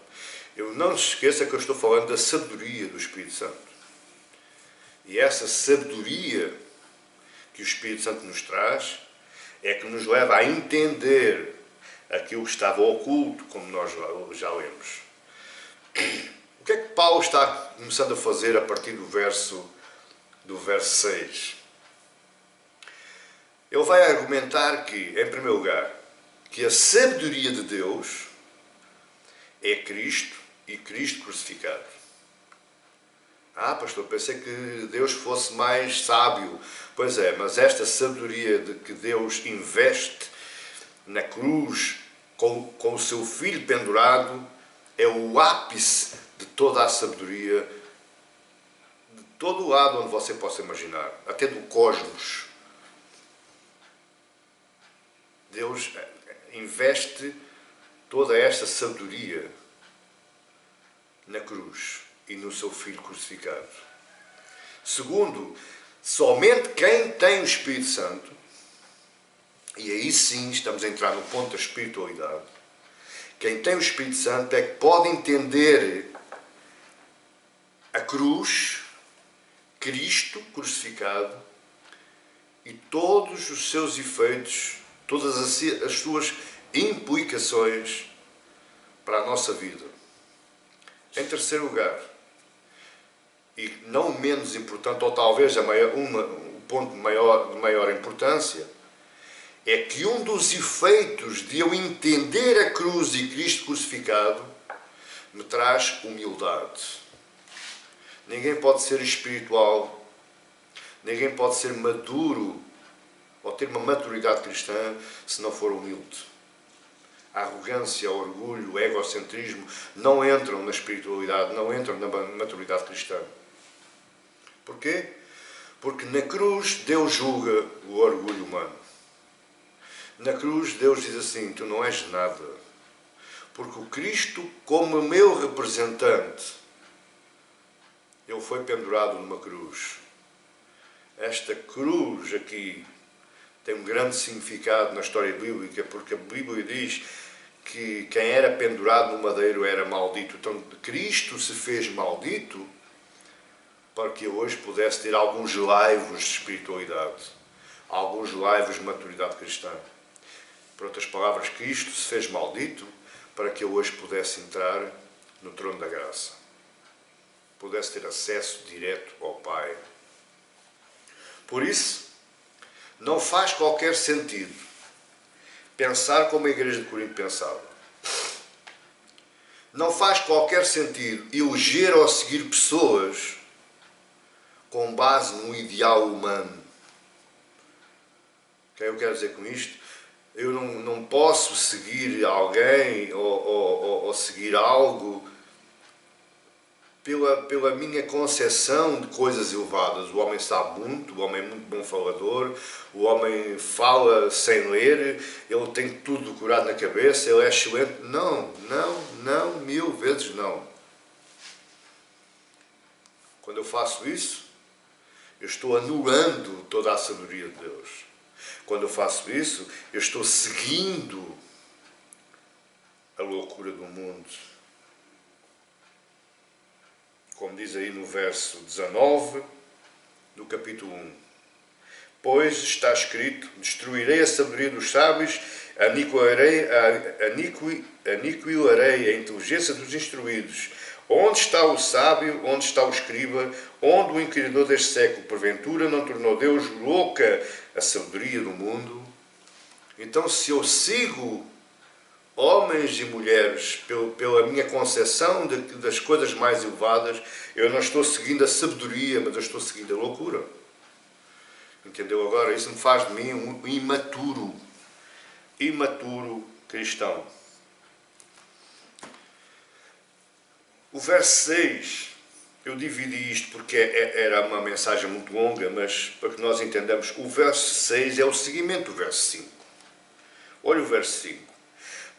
Eu não se esqueça que eu estou falando da sabedoria do Espírito Santo. E essa sabedoria que o Espírito Santo nos traz é que nos leva a entender aquilo que estava oculto, como nós já lemos. O que é que Paulo está começando a fazer a partir do verso 6? Ele vai argumentar que, em primeiro lugar, que a sabedoria de Deus é Cristo e Cristo crucificado. Ah, pastor, pensei que Deus fosse mais sábio. Pois é, mas esta sabedoria de que Deus investe na cruz com o seu Filho pendurado é o ápice de toda a sabedoria, de todo o lado onde você possa imaginar, até do cosmos. Deus investe toda esta sabedoria na cruz e no seu Filho crucificado. Segundo, somente quem tem o Espírito Santo, e aí sim estamos a entrar no ponto da espiritualidade, quem tem o Espírito Santo é que pode entender a cruz, Cristo crucificado e todos os seus efeitos, todas as suas implicações para a nossa vida. Em terceiro lugar, e não menos importante, ou talvez um ponto de maior importância, é que um dos efeitos de eu entender a cruz e Cristo crucificado me traz humildade. Ninguém pode ser espiritual, ninguém pode ser maduro ou ter uma maturidade cristã se não for humilde. A arrogância, o orgulho, o egocentrismo não entram na espiritualidade, não entram na maturidade cristã. Porquê? Porque na cruz Deus julga o orgulho humano. Na cruz Deus diz assim, tu não és nada. Porque o Cristo, como meu representante, Ele foi pendurado numa cruz. Esta cruz aqui tem um grande significado na história bíblica, porque a Bíblia diz que quem era pendurado no madeiro era maldito. Então Cristo se fez maldito para que eu hoje pudesse ter alguns laivos de espiritualidade, alguns laivos de maturidade cristã. Por outras palavras, Cristo se fez maldito para que eu hoje pudesse entrar no trono da graça. Pudesse ter acesso direto ao Pai. Por isso, não faz qualquer sentido pensar como a igreja de Corinto pensava. Não faz qualquer sentido eleger ou seguir pessoas com base num ideal humano. O que é que eu quero dizer com isto? Eu não posso seguir alguém ou seguir algo pela minha concepção de coisas elevadas. O homem sabe muito, o homem é muito bom falador, o homem fala sem ler, ele tem tudo decorado na cabeça, ele é excelente. Não, mil vezes não. Quando eu faço isso, eu estou anulando toda a sabedoria de Deus. Quando eu faço isso, eu estou seguindo a loucura do mundo. Como diz aí no verso 19 do capítulo 1. Pois está escrito, destruirei a sabedoria dos sábios, aniquilarei a inteligência dos instruídos. Onde está o sábio, onde está o escriba, onde o inquiridor deste século, porventura, não tornou Deus louca a sabedoria do mundo? Então, se eu sigo homens e mulheres pela minha concepção das coisas mais elevadas, eu não estou seguindo a sabedoria, mas eu estou seguindo a loucura. Entendeu agora? Isso me faz de mim um imaturo cristão. O verso 6, eu dividi isto porque era uma mensagem muito longa, mas para que nós entendamos, o verso 6 é o seguimento do verso 5. Olha o verso 5.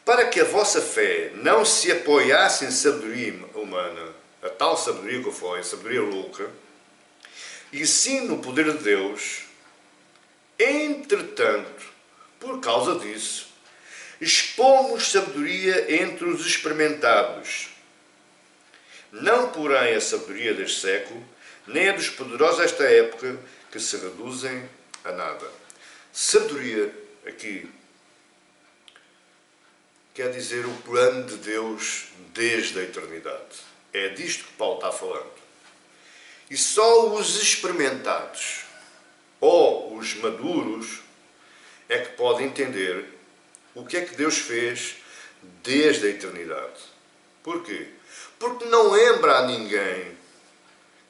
Para que a vossa fé não se apoiasse em sabedoria humana, a tal sabedoria que eu falei, a sabedoria louca, e sim no poder de Deus, entretanto, por causa disso, expomos sabedoria entre os experimentados, não porém a sabedoria deste século, nem a dos poderosos desta época, que se reduzem a nada. Sabedoria, aqui, quer dizer o plano de Deus desde a eternidade. É disto que Paulo está falando. E só os experimentados, ou os maduros, é que podem entender o que é que Deus fez desde a eternidade. Porquê? Porque não lembra a ninguém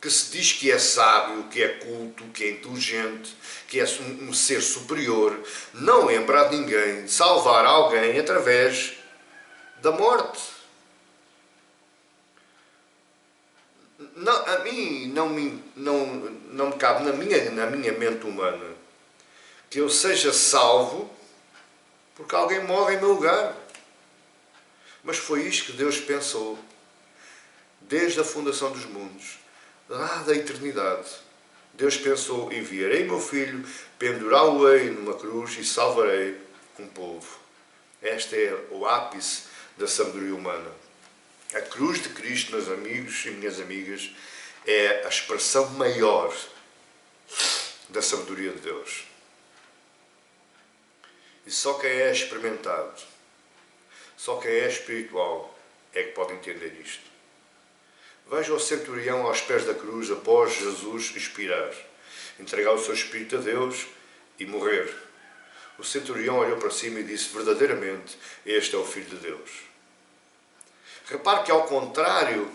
que se diz que é sábio, que é culto, que é inteligente, que é um ser superior, não lembra a ninguém de salvar alguém através da morte. Não, a mim não me cabe na minha mente humana que eu seja salvo porque alguém morre em meu lugar. Mas foi isto que Deus pensou desde a fundação dos mundos, lá da eternidade. Deus pensou: enviarei meu filho, pendurá-lo-ei numa cruz e salvarei um povo. Este é o ápice da sabedoria humana. A cruz de Cristo, meus amigos e minhas amigas, é a expressão maior da sabedoria de Deus. E só quem é experimentado, só quem é espiritual é que pode entender isto. Veja o centurião aos pés da cruz após Jesus expirar, entregar o seu espírito a Deus e morrer. O centurião olhou para cima e disse: verdadeiramente, este é o Filho de Deus. Repare que ao contrário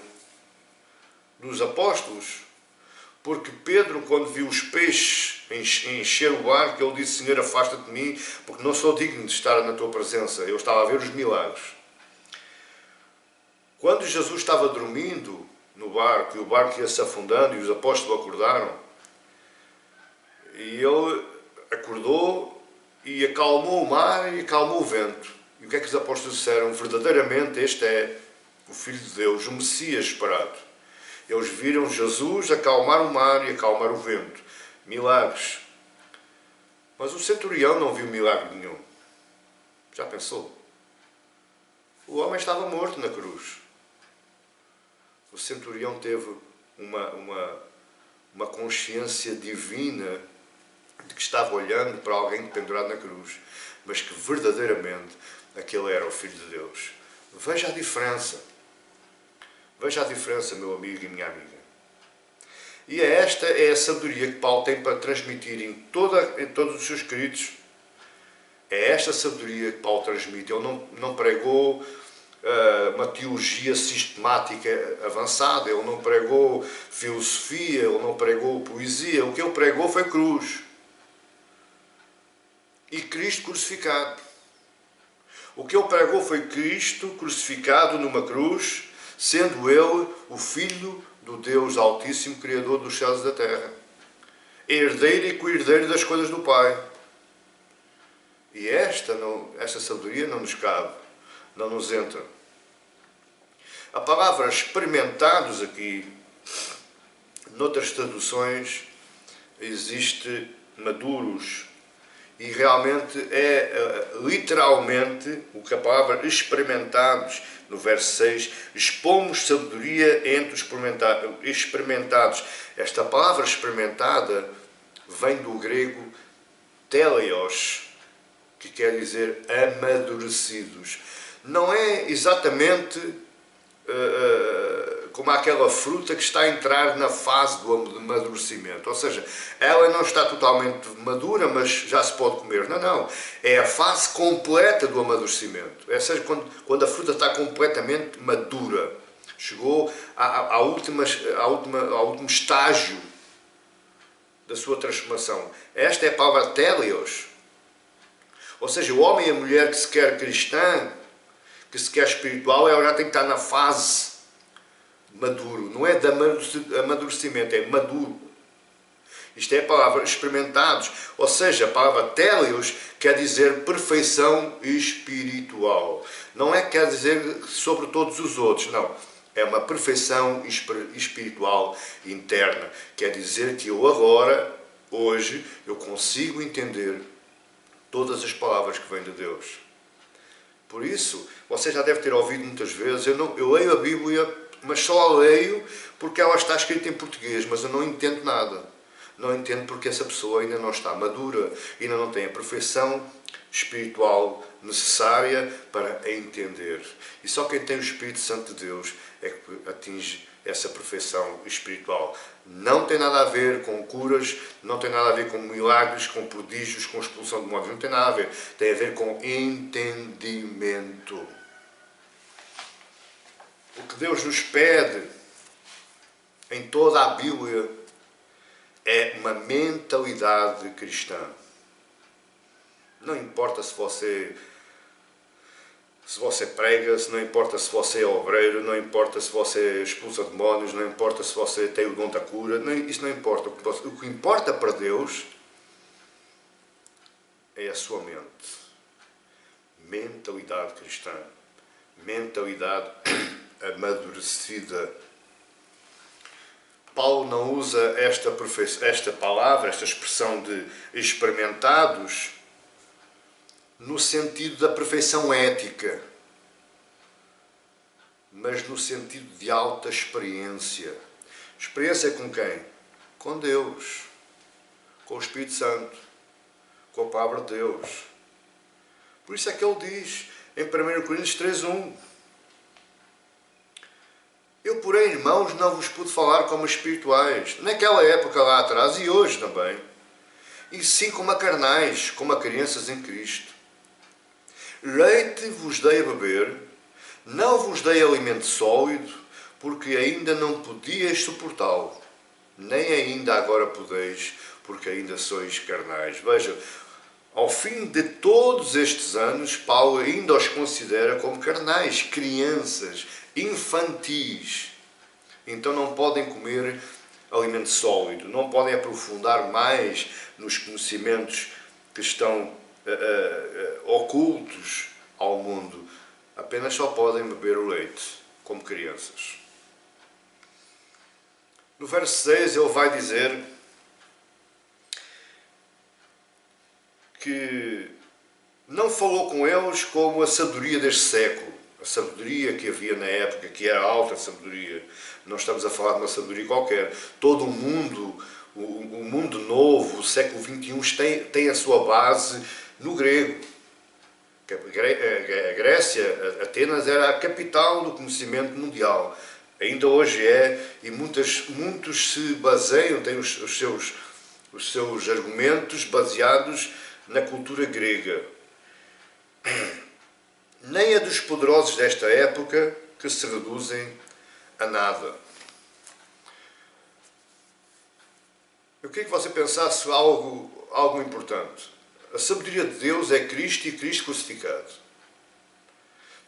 dos apóstolos, porque Pedro, quando viu os peixes encher o barco, ele disse: Senhor, afasta-te de mim, porque não sou digno de estar na tua presença. Eu estava a ver os milagres. Quando Jesus estava dormindo no barco, e o barco ia se afundando, e os apóstolos acordaram, e ele acordou e acalmou o mar e acalmou o vento. E o que é que os apóstolos disseram? Verdadeiramente este é o Filho de Deus, o Messias esperado. Eles viram Jesus acalmar o mar e acalmar o vento. Milagres. Mas o centurião não viu milagre nenhum. Já pensou? O homem estava morto na cruz. O centurião teve uma consciência divina de que estava olhando para alguém pendurado na cruz, mas que verdadeiramente aquele era o Filho de Deus. Veja a diferença. Veja a diferença, meu amigo e minha amiga. E esta é a sabedoria que Paulo tem para transmitir em todos os seus escritos. É esta sabedoria que Paulo transmite. Ele não pregou uma teologia sistemática avançada, ele não pregou filosofia, ele não pregou poesia. O que ele pregou foi cruz. E Cristo crucificado. O que ele pregou foi Cristo crucificado numa cruz, sendo ele o Filho do Deus Altíssimo, Criador dos céus e da terra, herdeiro e co-herdeiro das coisas do Pai. E esta sabedoria não nos cabe, não nos entra. A palavra experimentados aqui, noutras traduções, existe maduros. E realmente é literalmente o que a palavra experimentados, no verso 6, expomos sabedoria entre os experimentados. Esta palavra experimentada vem do grego teleios, que quer dizer amadurecidos. Não é exatamente como aquela fruta que está a entrar na fase do amadurecimento. Ou seja, ela não está totalmente madura, mas já se pode comer. Não. É a fase completa do amadurecimento. Ou seja, quando a fruta está completamente madura. Chegou ao último estágio da sua transformação. Esta é a palavra teleios. Ou seja, o homem e a mulher que se quer cristã, que se quer espiritual, ela já tem que estar na fase maduro. Não é de amadurecimento, é maduro. Isto é a palavra experimentados. Ou seja, a palavra teleios quer dizer perfeição espiritual. Não é que quer dizer sobre todos os outros, não. É uma perfeição espiritual interna. Quer dizer que eu agora, hoje, eu consigo entender todas as palavras que vêm de Deus. Por isso, você já deve ter ouvido muitas vezes, eu leio a Bíblia, mas só a leio porque ela está escrita em português, mas eu não entendo nada. Não entendo porque essa pessoa ainda não está madura, ainda não tem a perfeição espiritual necessária para a entender. E só quem tem o Espírito Santo de Deus é que atinge essa perfeição espiritual. Não tem nada a ver com curas, não tem nada a ver com milagres, com prodígios, com expulsão de demónios. Não tem nada a ver. Tem a ver com entendimento. O que Deus nos pede em toda a Bíblia é uma mentalidade cristã. Não importa se você prega, não importa se você é obreiro, não importa se você expulsa demónios, não importa se você tem o dom da cura, isso não importa. O que importa para Deus é a sua mente. Mentalidade cristã. Mentalidade amadurecida. Paulo não usa esta palavra, esta expressão de experimentados, no sentido da perfeição ética, mas no sentido de alta experiência. Experiência com quem? Com Deus, com o Espírito Santo, com a palavra de Deus. Por isso é que ele diz em 1 Coríntios 3:1: eu, porém, irmãos, não vos pude falar como espirituais, naquela época lá atrás e hoje também, e sim como a carnais, como a crianças em Cristo. Leite vos dei a beber, não vos dei alimento sólido, porque ainda não podíeis suportá-lo, nem ainda agora podeis, porque ainda sois carnais. Veja, ao fim de todos estes anos, Paulo ainda os considera como carnais, crianças, infantis. Então não podem comer alimento sólido, não podem aprofundar mais nos conhecimentos que estão ocultos ao mundo. Apenas só podem beber o leite, como crianças. No verso 6 ele vai dizer que não falou com eles como a sabedoria deste século, a sabedoria que havia na época, que era a alta sabedoria. Não estamos a falar de uma sabedoria qualquer. Todo o mundo o mundo novo, o século XXI, tem a sua base no grego. A Grécia, Atenas, era a capital do conhecimento mundial. Ainda hoje é, e muitos se baseiam, têm os seus argumentos baseados na cultura grega. Nem a dos poderosos desta época, que se reduzem a nada. Eu queria que você pensasse algo importante. A sabedoria de Deus é Cristo e Cristo crucificado.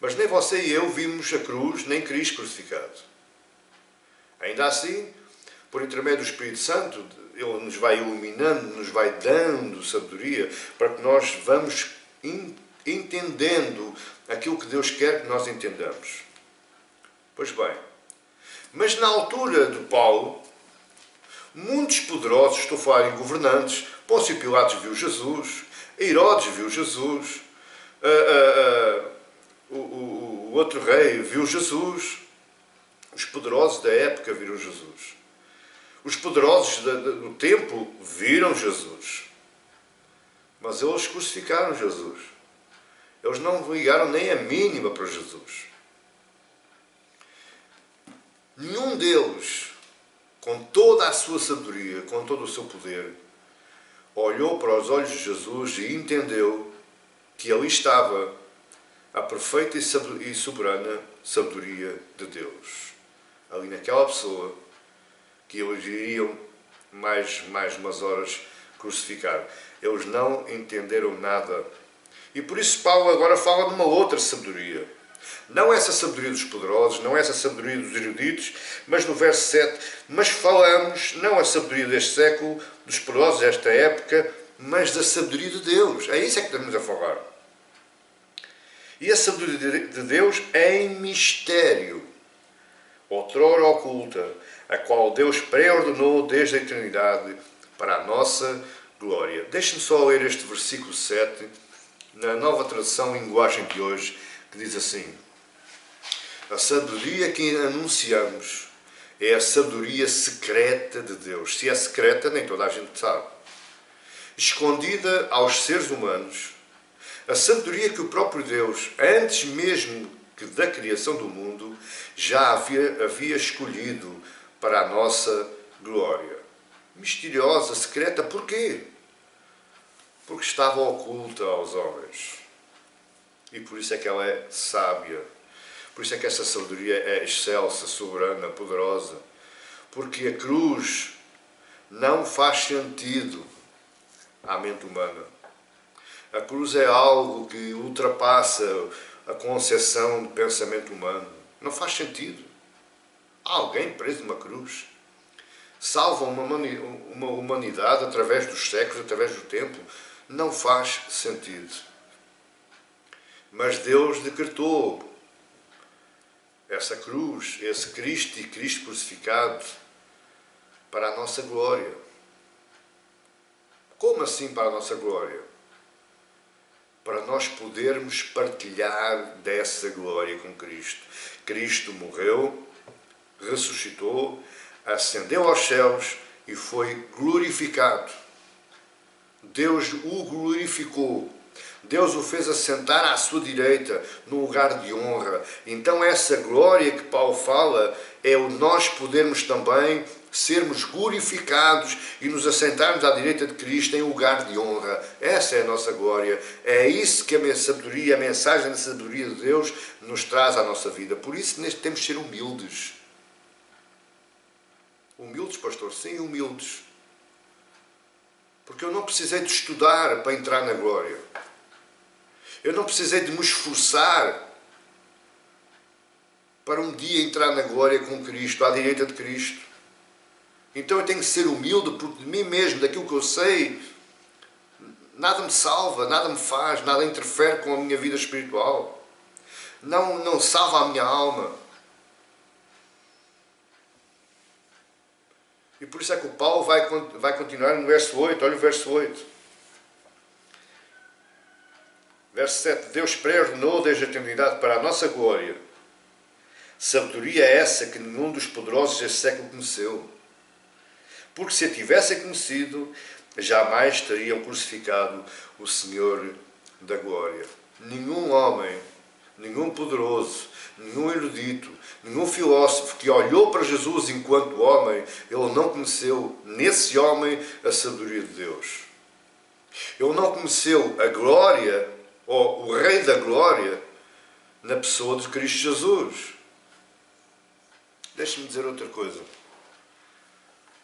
Mas nem você e eu vimos a cruz, nem Cristo crucificado. Ainda assim, por intermédio do Espírito Santo, Ele nos vai iluminando, nos vai dando sabedoria para que nós vamos entendendo aquilo que Deus quer que nós entendamos. Pois bem, mas na altura de Paulo, muitos poderosos, estou a falar em governantes, Pôncio Pilatos viu Jesus, Herodes viu Jesus, o outro rei viu Jesus, os poderosos da época viram Jesus. Os poderosos do templo viram Jesus. Mas eles crucificaram Jesus. Eles não ligaram nem a mínima para Jesus. Nenhum deles, com toda a sua sabedoria, com todo o seu poder, olhou para os olhos de Jesus e entendeu que ali estava a perfeita e soberana sabedoria de Deus. Ali naquela pessoa que eles iriam mais umas horas crucificar. Eles não entenderam nada. E por isso Paulo agora fala de uma outra sabedoria. Não essa sabedoria dos poderosos, não essa sabedoria dos eruditos, mas no verso 7, mas falamos, não a sabedoria deste século, dos poderosos desta época, mas da sabedoria de Deus. É isso que estamos a falar. E a sabedoria de Deus é em mistério, outrora oculta, a qual Deus pré-ordenou desde a eternidade para a nossa glória. Deixe-me só ler este versículo 7, na nova tradução em linguagem de hoje, que diz assim: a sabedoria que anunciamos é a sabedoria secreta de Deus. Se é secreta, nem toda a gente sabe. Escondida aos seres humanos, a sabedoria que o próprio Deus, antes mesmo que da criação do mundo, já havia escolhido para a nossa glória. Misteriosa, secreta, porquê? Porque estava oculta aos homens. E por isso é que ela é sábia. Por isso é que essa sabedoria é excelsa, soberana, poderosa. Porque a cruz não faz sentido à mente humana. A cruz é algo que ultrapassa a concepção do pensamento humano. Não faz sentido. Há alguém preso numa cruz. Salva uma humanidade através dos séculos, através do tempo. Não faz sentido. Mas Deus decretou essa cruz, esse Cristo e Cristo crucificado para a nossa glória. Como assim para a nossa glória? Para nós podermos partilhar dessa glória com Cristo. Cristo morreu, ressuscitou, ascendeu aos céus e foi glorificado. Deus o glorificou. Deus o fez assentar à sua direita, no lugar de honra. Então essa glória que Paulo fala é o nós podermos também sermos glorificados e nos assentarmos à direita de Cristo em lugar de honra. Essa é a nossa glória. É isso que a sabedoria, a mensagem da sabedoria de Deus nos traz à nossa vida. Por isso temos de ser humildes. Humildes, pastor? Sim, humildes. Porque eu não precisei de estudar para entrar na glória. Eu não precisei de me esforçar para um dia entrar na glória com Cristo, à direita de Cristo. Então eu tenho que ser humilde, porque de mim mesmo, daquilo que eu sei, nada me salva, nada me faz, nada interfere com a minha vida espiritual. Não salva a minha alma. E por isso é que o Paulo vai continuar no verso 8. Olha o verso 8. Verso 7. Deus pré-ordenou desde a eternidade para a nossa glória. Sabedoria é essa que nenhum dos poderosos deste século conheceu. porque se a tivessem conhecido, jamais teriam crucificado o Senhor da glória. Nenhum homem, nenhum poderoso, nenhum erudito, nenhum filósofo que olhou para Jesus enquanto homem, ele não conheceu nesse homem a sabedoria de Deus. Ele não conheceu a glória, ou o Rei da glória, na pessoa de Cristo Jesus. Deixe-me dizer outra coisa.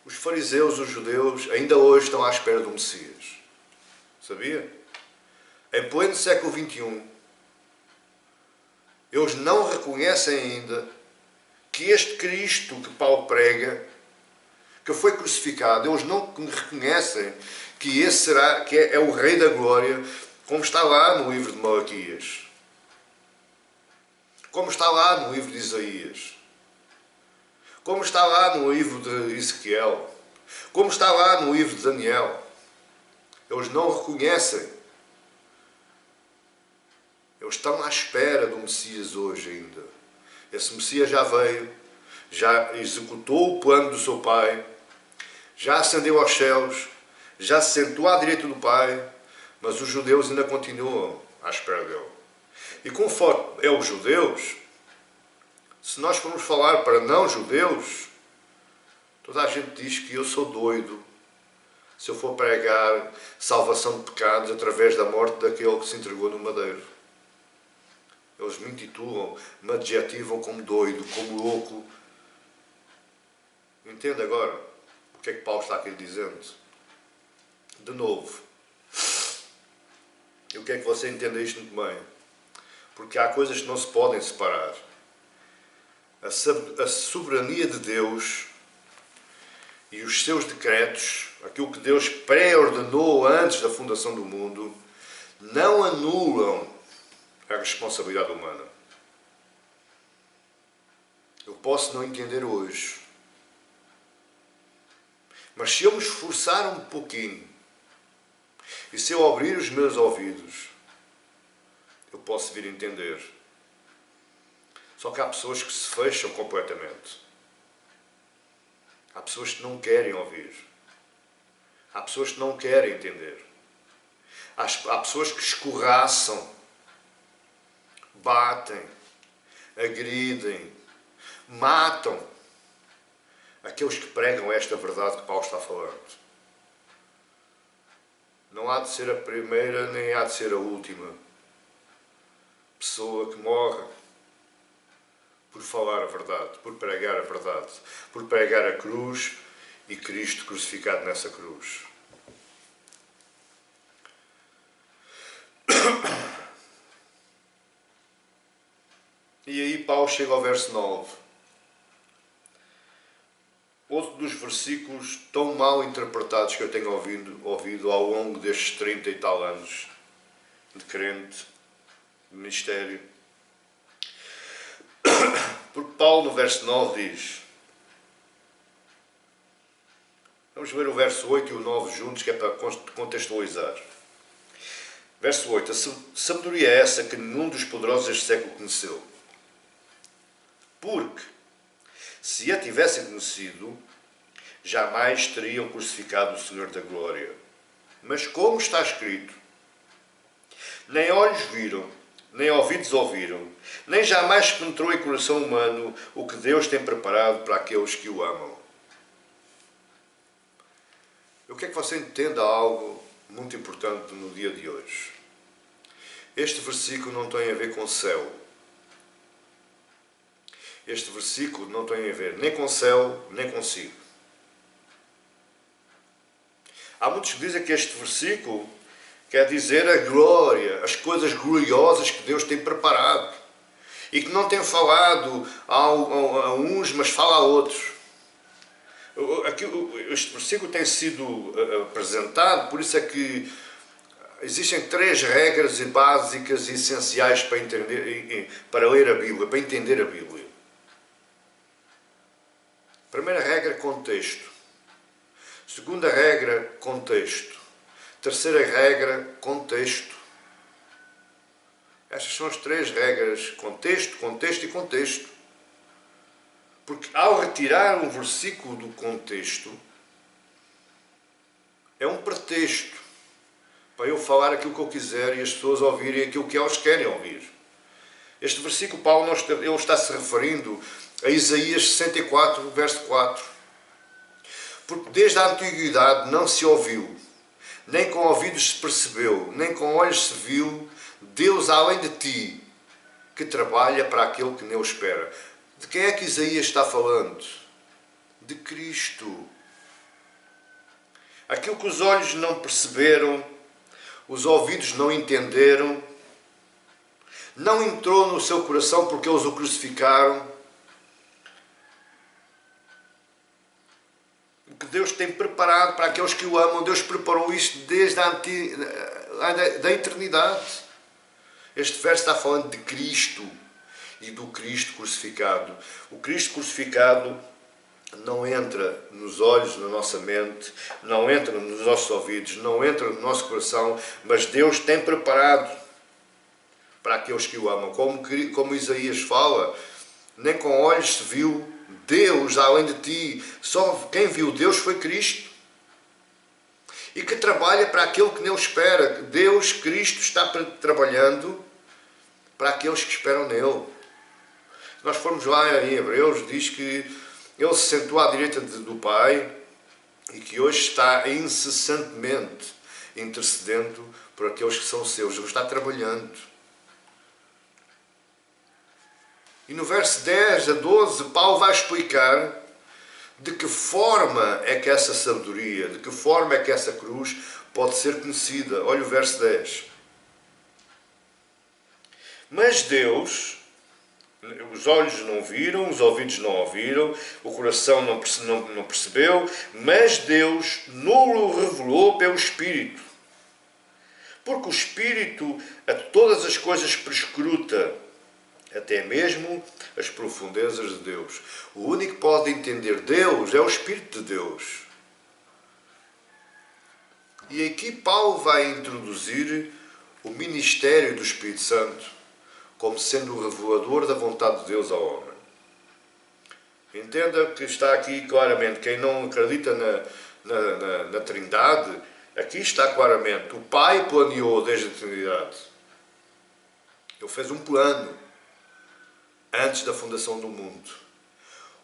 Os fariseus, os judeus, ainda hoje estão à espera do Messias. Sabia? Em pleno século XXI, eles não reconhecem ainda que este Cristo que Paulo prega, que foi crucificado, eles não reconhecem que esse será, que é o Rei da Glória, como está lá no livro de Malaquias, como está lá no livro de Isaías, como está lá no livro de Ezequiel, como está lá no livro de Daniel. Eles não reconhecem. Eles estão à espera do Messias hoje ainda. Esse Messias já veio, já executou o plano do seu Pai, já ascendeu aos céus, já se sentou à direita do Pai, mas os judeus ainda continuam à espera dele. E conforme é os judeus, se nós formos falar para não-judeus, toda a gente diz que eu sou doido se eu for pregar salvação de pecados através da morte daquele que se entregou no madeiro. Eles me intitulam, me adjetivam como doido, como louco. Entende agora o que é que Paulo está aqui dizendo? De novo. Eu quero que você entenda isto muito bem. Porque há coisas que não se podem separar. A soberania de Deus e os seus decretos, aquilo que Deus pré-ordenou antes da fundação do mundo, não anulam a responsabilidade humana. Eu posso não entender hoje, mas se eu me esforçar um pouquinho e se eu abrir os meus ouvidos, eu posso vir a entender. Só que há pessoas que se fecham completamente. Há pessoas que não querem ouvir. Há pessoas que não querem entender. Há pessoas que escorraçam, batem, agridem, matam aqueles que pregam esta verdade que Paulo está falando. Não há de ser a primeira, nem há de ser a última pessoa que morre por falar a verdade, por pregar a verdade, por pregar a cruz e Cristo crucificado nessa cruz. E aí Paulo chega ao verso 9. Outro dos versículos tão mal interpretados que eu tenho ouvido ao longo destes 30 e tal anos de crente, de ministério. Porque Paulo no verso 9 diz, vamos ver o verso 8 e o 9 juntos, que é para contextualizar. Verso 8, a sabedoria é essa que nenhum dos poderosos deste século conheceu. Porque, se a tivessem conhecido, jamais teriam crucificado o Senhor da glória. Mas como está escrito, nem olhos viram, nem ouvidos ouviram, nem jamais penetrou em coração humano o que Deus tem preparado para aqueles que o amam. Eu quero que você entenda algo muito importante no dia de hoje. Este versículo não tem a ver com o céu. Este versículo não tem a ver nem com o céu, nem consigo. Há muitos que dizem que este versículo quer dizer a glória, as coisas gloriosas que Deus tem preparado. E que não tem falado a uns, mas fala a outros. Este versículo tem sido apresentado, por isso é que existem 3 regras básicas e essenciais para ler a Bíblia, para entender a Bíblia. Primeira regra, contexto. Segunda regra, contexto. Terceira regra, contexto. Estas são as 3 regras. Contexto, contexto e contexto. Porque ao retirar um versículo do contexto, é um pretexto para eu falar aquilo que eu quiser e as pessoas ouvirem aquilo que elas querem ouvir. Este versículo, Paulo, ele está se referindo a Isaías 64, verso 4. Porque desde a antiguidade não se ouviu, nem com ouvidos se percebeu, nem com olhos se viu, Deus além de ti, que trabalha para aquele que nele espera. De quem é que Isaías está falando? De Cristo. Aquilo que os olhos não perceberam, os ouvidos não entenderam, não entrou no seu coração porque eles o crucificaram. O que Deus tem preparado para aqueles que o amam, Deus preparou isto desde da eternidade. Este verso está falando de Cristo e do Cristo crucificado. O Cristo crucificado não entra nos olhos, na nossa mente, não entra nos nossos ouvidos, não entra no nosso coração, mas Deus tem preparado para aqueles que o amam. Como Isaías fala, nem com olhos se viu Deus além de ti. Só quem viu Deus foi Cristo. E que trabalha para aquele que nele espera. Deus, Cristo, está trabalhando para aqueles que esperam nele. Se nós formos lá em Hebreus, diz que ele se sentou à direita do Pai e que hoje está incessantemente intercedendo por aqueles que são seus. Ele está trabalhando. E no verso 10 a 12, Paulo vai explicar de que forma é que essa sabedoria, de que forma é que essa cruz pode ser conhecida. Olha o verso 10. Mas Deus, os olhos não viram, os ouvidos não ouviram, o coração não percebeu, mas Deus nos revelou pelo Espírito. Porque o Espírito a todas as coisas prescruta, até mesmo as profundezas de Deus. O único que pode entender Deus é o Espírito de Deus. E aqui Paulo vai introduzir o ministério do Espírito Santo como sendo o revelador da vontade de Deus ao homem. Entenda que está aqui claramente, quem não acredita na Trindade, aqui está claramente, o Pai planeou desde a eternidade. Ele fez um plano antes da fundação do mundo.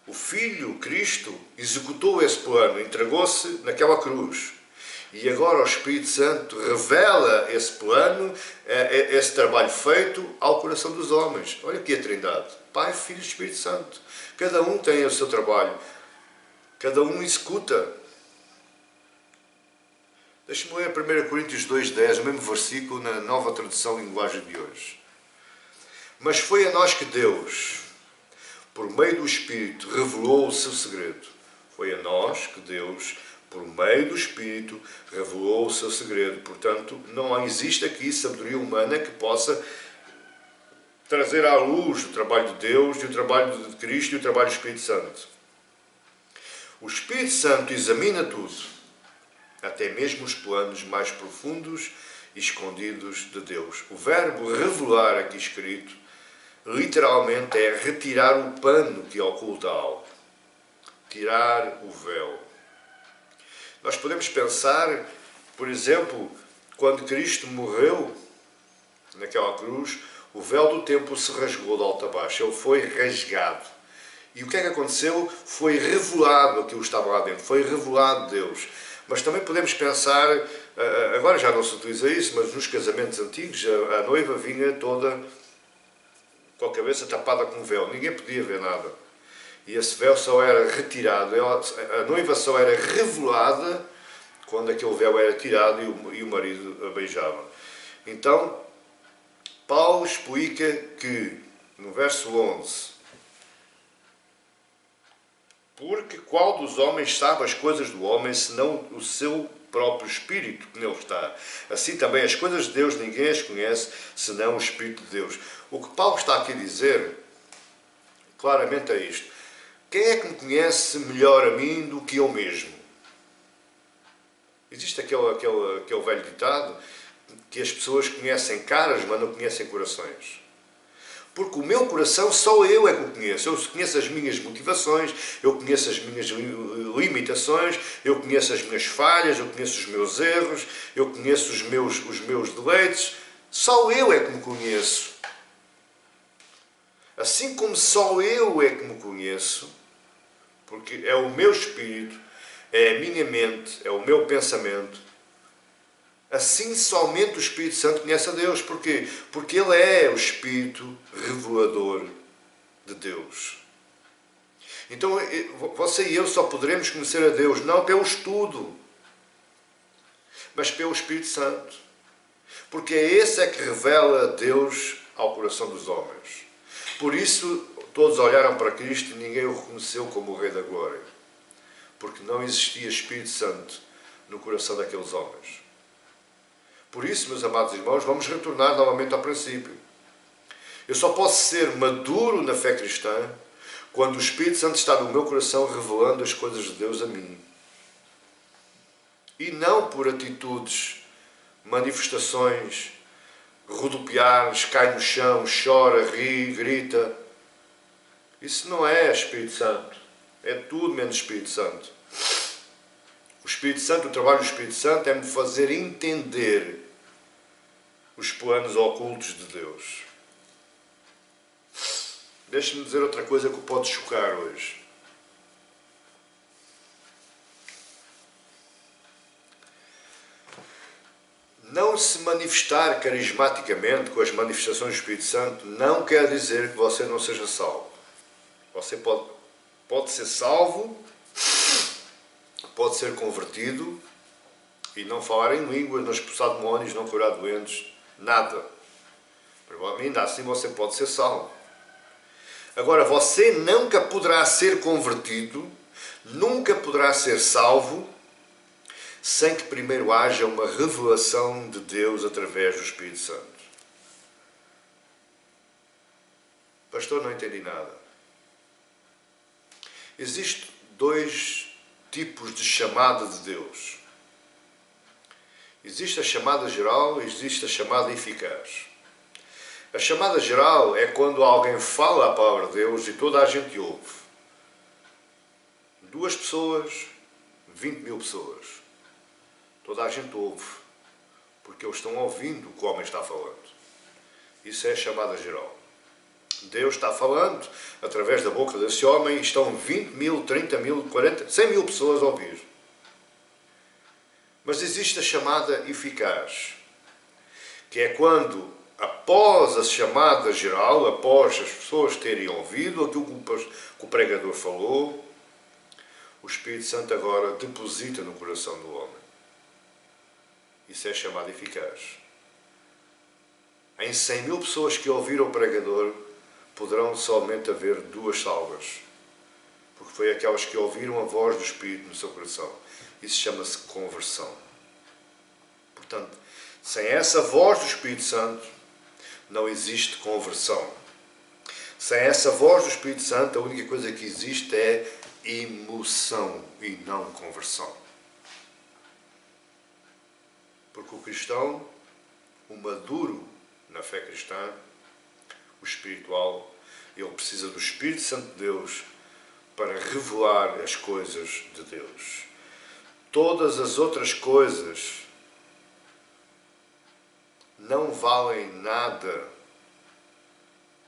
O Filho, Cristo, executou esse plano, entregou-se naquela cruz. E agora o Espírito Santo revela esse plano, esse trabalho feito ao coração dos homens. Olha aqui a Trindade. Pai, Filho e Espírito Santo. Cada um tem o seu trabalho. Cada um executa. Deixa-me ler 1 Coríntios 2,10, o mesmo versículo na nova tradução em linguagem de hoje. Mas foi a nós que Deus, por meio do Espírito, revelou o seu segredo. Foi a nós que Deus, por meio do Espírito, revelou o seu segredo. Portanto, não existe aqui sabedoria humana que possa trazer à luz o trabalho de Deus, e o trabalho de Cristo e o trabalho do Espírito Santo. O Espírito Santo examina tudo, até mesmo os planos mais profundos e escondidos de Deus. O verbo revelar aqui escrito, literalmente é retirar o pano que oculta algo. Tirar o véu. Nós podemos pensar, por exemplo, quando Cristo morreu naquela cruz, o véu do templo se rasgou de alto a baixo. Ele foi rasgado. E o que é que aconteceu? Foi revelado aquilo que estava lá dentro. Foi revelado Deus. Mas também podemos pensar, agora já não se utiliza isso, mas nos casamentos antigos, a noiva vinha toda com a cabeça tapada com um véu. Ninguém podia ver nada. E esse véu só era retirado. A noiva só era revelada quando aquele véu era tirado e o marido a beijava. Então, Paulo explica que, no verso 11, porque qual dos homens sabe as coisas do homem, senão o seu próprio Espírito que nele está? Assim também as coisas de Deus ninguém as conhece, senão o Espírito de Deus. O que Paulo está aqui a dizer, claramente é isto. Quem é que me conhece melhor a mim do que eu mesmo? Existe aquele velho ditado que as pessoas conhecem caras, mas não conhecem corações. Porque o meu coração só eu é que o conheço. Eu conheço as minhas motivações, eu conheço as minhas limitações, eu conheço as minhas falhas, eu conheço os meus erros, eu conheço os meus deleites. Só eu é que me conheço. Assim como só eu é que me conheço, porque é o meu espírito, é a minha mente, é o meu pensamento, assim somente o Espírito Santo conhece a Deus. Porquê? Porque Ele é o Espírito revelador de Deus. Então você e eu só poderemos conhecer a Deus não pelo estudo, mas pelo Espírito Santo. Porque é esse que revela Deus ao coração dos homens. Por isso todos olharam para Cristo e ninguém o reconheceu como o Rei da Glória. Porque não existia Espírito Santo no coração daqueles homens. Por isso, meus amados irmãos, vamos retornar novamente ao princípio. Eu só posso ser maduro na fé cristã quando o Espírito Santo está no meu coração revelando as coisas de Deus a mim. E não por atitudes, manifestações, rodopiares, cai no chão, chora, ri, grita. Isso não é Espírito Santo. É tudo menos Espírito Santo. O Espírito Santo, o trabalho do Espírito Santo é me fazer entender os planos ocultos de Deus. Deixe-me dizer outra coisa que o pode chocar hoje. Não se manifestar carismaticamente com as manifestações do Espírito Santo não quer dizer que você não seja salvo. Você pode ser salvo, pode ser convertido e não falar em línguas, não expulsar demónios, não curar doentes, nada. Ainda assim você pode ser salvo. Agora, você nunca poderá ser convertido, nunca poderá ser salvo, sem que primeiro haja uma revelação de Deus através do Espírito Santo. Pastor, não entendi nada. Existem dois tipos de chamada de Deus. Existe a chamada geral e existe a chamada eficaz. A chamada geral é quando alguém fala a palavra de Deus e toda a gente ouve. 2 pessoas, 20 mil pessoas. Toda a gente ouve, porque eles estão ouvindo o que o homem está falando. Isso é a chamada geral. Deus está falando através da boca desse homem e estão 20 mil, 30 mil, 40, 100 mil pessoas a ouvir. Mas existe a chamada eficaz, que é quando, após a chamada geral, após as pessoas terem ouvido aquilo que o pregador falou, o Espírito Santo agora deposita no coração do homem. Isso é chamada eficaz. Em 100 mil pessoas que ouviram o pregador, poderão somente haver 2 salvas. Porque foi aquelas que ouviram a voz do Espírito no seu coração. Isso chama-se conversão. Portanto, sem essa voz do Espírito Santo, não existe conversão. Sem essa voz do Espírito Santo, a única coisa que existe é emoção e não conversão. Porque o cristão, o maduro na fé cristã, o espiritual, ele precisa do Espírito Santo de Deus para revelar as coisas de Deus. Todas as outras coisas não valem nada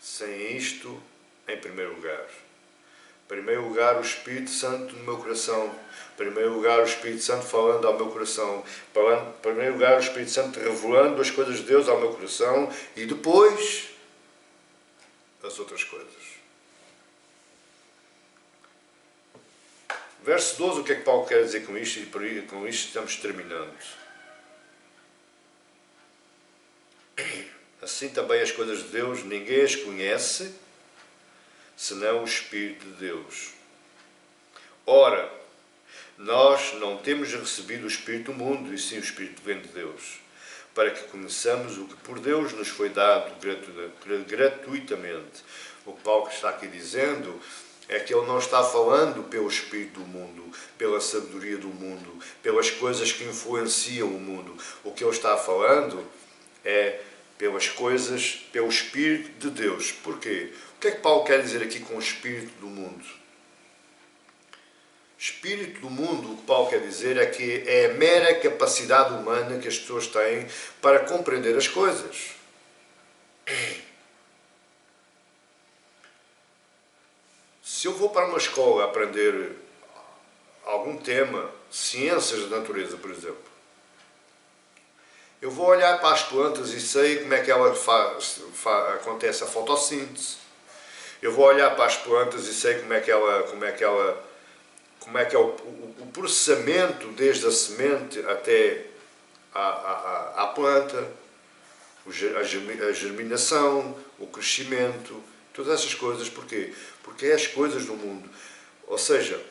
sem isto em primeiro lugar. Em primeiro lugar, o Espírito Santo no meu coração. Em primeiro lugar, o Espírito Santo falando ao meu coração. Em primeiro lugar, o Espírito Santo revelando as coisas de Deus ao meu coração. E depois, as outras coisas. Verso 12, o que é que Paulo quer dizer com isto? E com isto estamos terminando. Assim também as coisas de Deus, ninguém as conhece, senão o Espírito de Deus. Ora, nós não temos recebido o Espírito do mundo, e sim o Espírito que vem de Deus, para que conheçamos o que por Deus nos foi dado gratuitamente. O que Paulo está aqui dizendo é que ele não está falando pelo espírito do mundo, pela sabedoria do mundo, pelas coisas que influenciam o mundo. O que ele está falando é pelas coisas, pelo Espírito de Deus. Porquê? O que é que Paulo quer dizer aqui com o Espírito do mundo? Espírito do mundo, o que Paulo quer dizer é que é a mera capacidade humana que as pessoas têm para compreender as coisas. Se eu vou para uma escola aprender algum tema, ciências da natureza, por exemplo, eu vou olhar para as plantas e sei como é que acontece a fotossíntese. Eu vou olhar para as plantas e sei como é que é o processamento desde a semente até à planta, a germinação, o crescimento, todas essas coisas. Porquê? Porque é as coisas do mundo. Ou seja,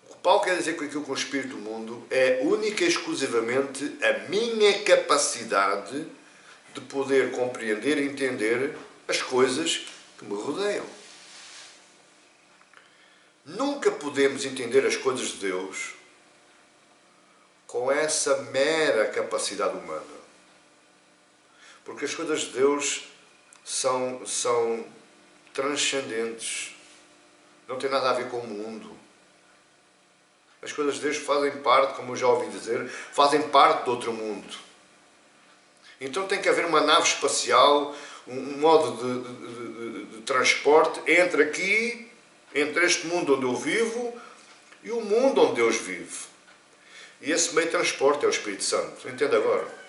o que Paulo quer dizer com aquilo com o Espírito do mundo é única e exclusivamente a minha capacidade de poder compreender e entender as coisas que me rodeiam. Nunca podemos entender as coisas de Deus com essa mera capacidade humana. Porque as coisas de Deus são transcendentes. Não tem nada a ver com o mundo. As coisas de Deus fazem parte, como eu já ouvi dizer, fazem parte de outro mundo. Então tem que haver uma nave espacial, um modo de transporte entre este mundo onde eu vivo e o mundo onde Deus vive. E esse meio de transporte é o Espírito Santo. Entende agora?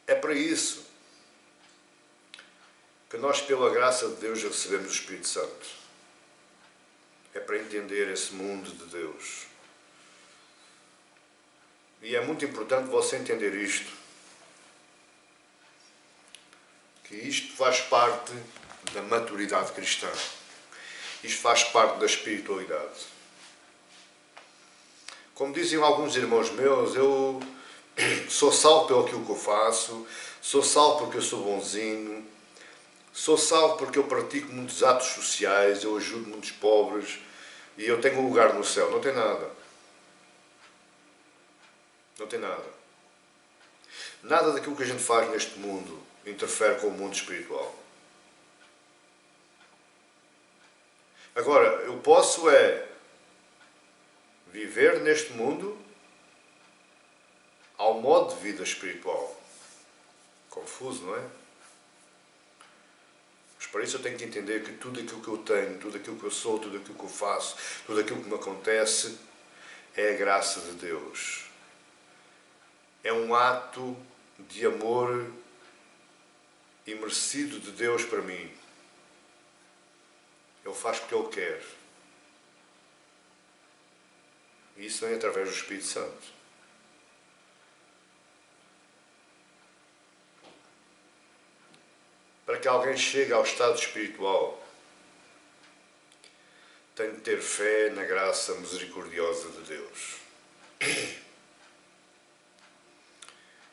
É para isso que nós, pela graça de Deus, recebemos o Espírito Santo. É para entender esse mundo de Deus. E é muito importante você entender isto. Que isto faz parte da maturidade cristã. Isto faz parte da espiritualidade. Como dizem alguns irmãos meus, eu sou salvo pelo aquilo que eu faço, sou salvo porque eu sou bonzinho, sou salvo porque eu pratico muitos atos sociais, eu ajudo muitos pobres e eu tenho um lugar no céu. Não tem nada. Não tem nada. Nada daquilo que a gente faz neste mundo interfere com o mundo espiritual. Agora, eu posso viver neste mundo ao modo de vida espiritual. Confuso, não é? Mas para isso eu tenho que entender que tudo aquilo que eu tenho, tudo aquilo que eu sou, tudo aquilo que eu faço, tudo aquilo que me acontece é a graça de Deus. É um ato de amor imerecido de Deus para mim. Ele faz porque Ele quer. E isso vem através do Espírito Santo. Para que alguém chegue ao estado espiritual, tem de ter fé na graça misericordiosa de Deus.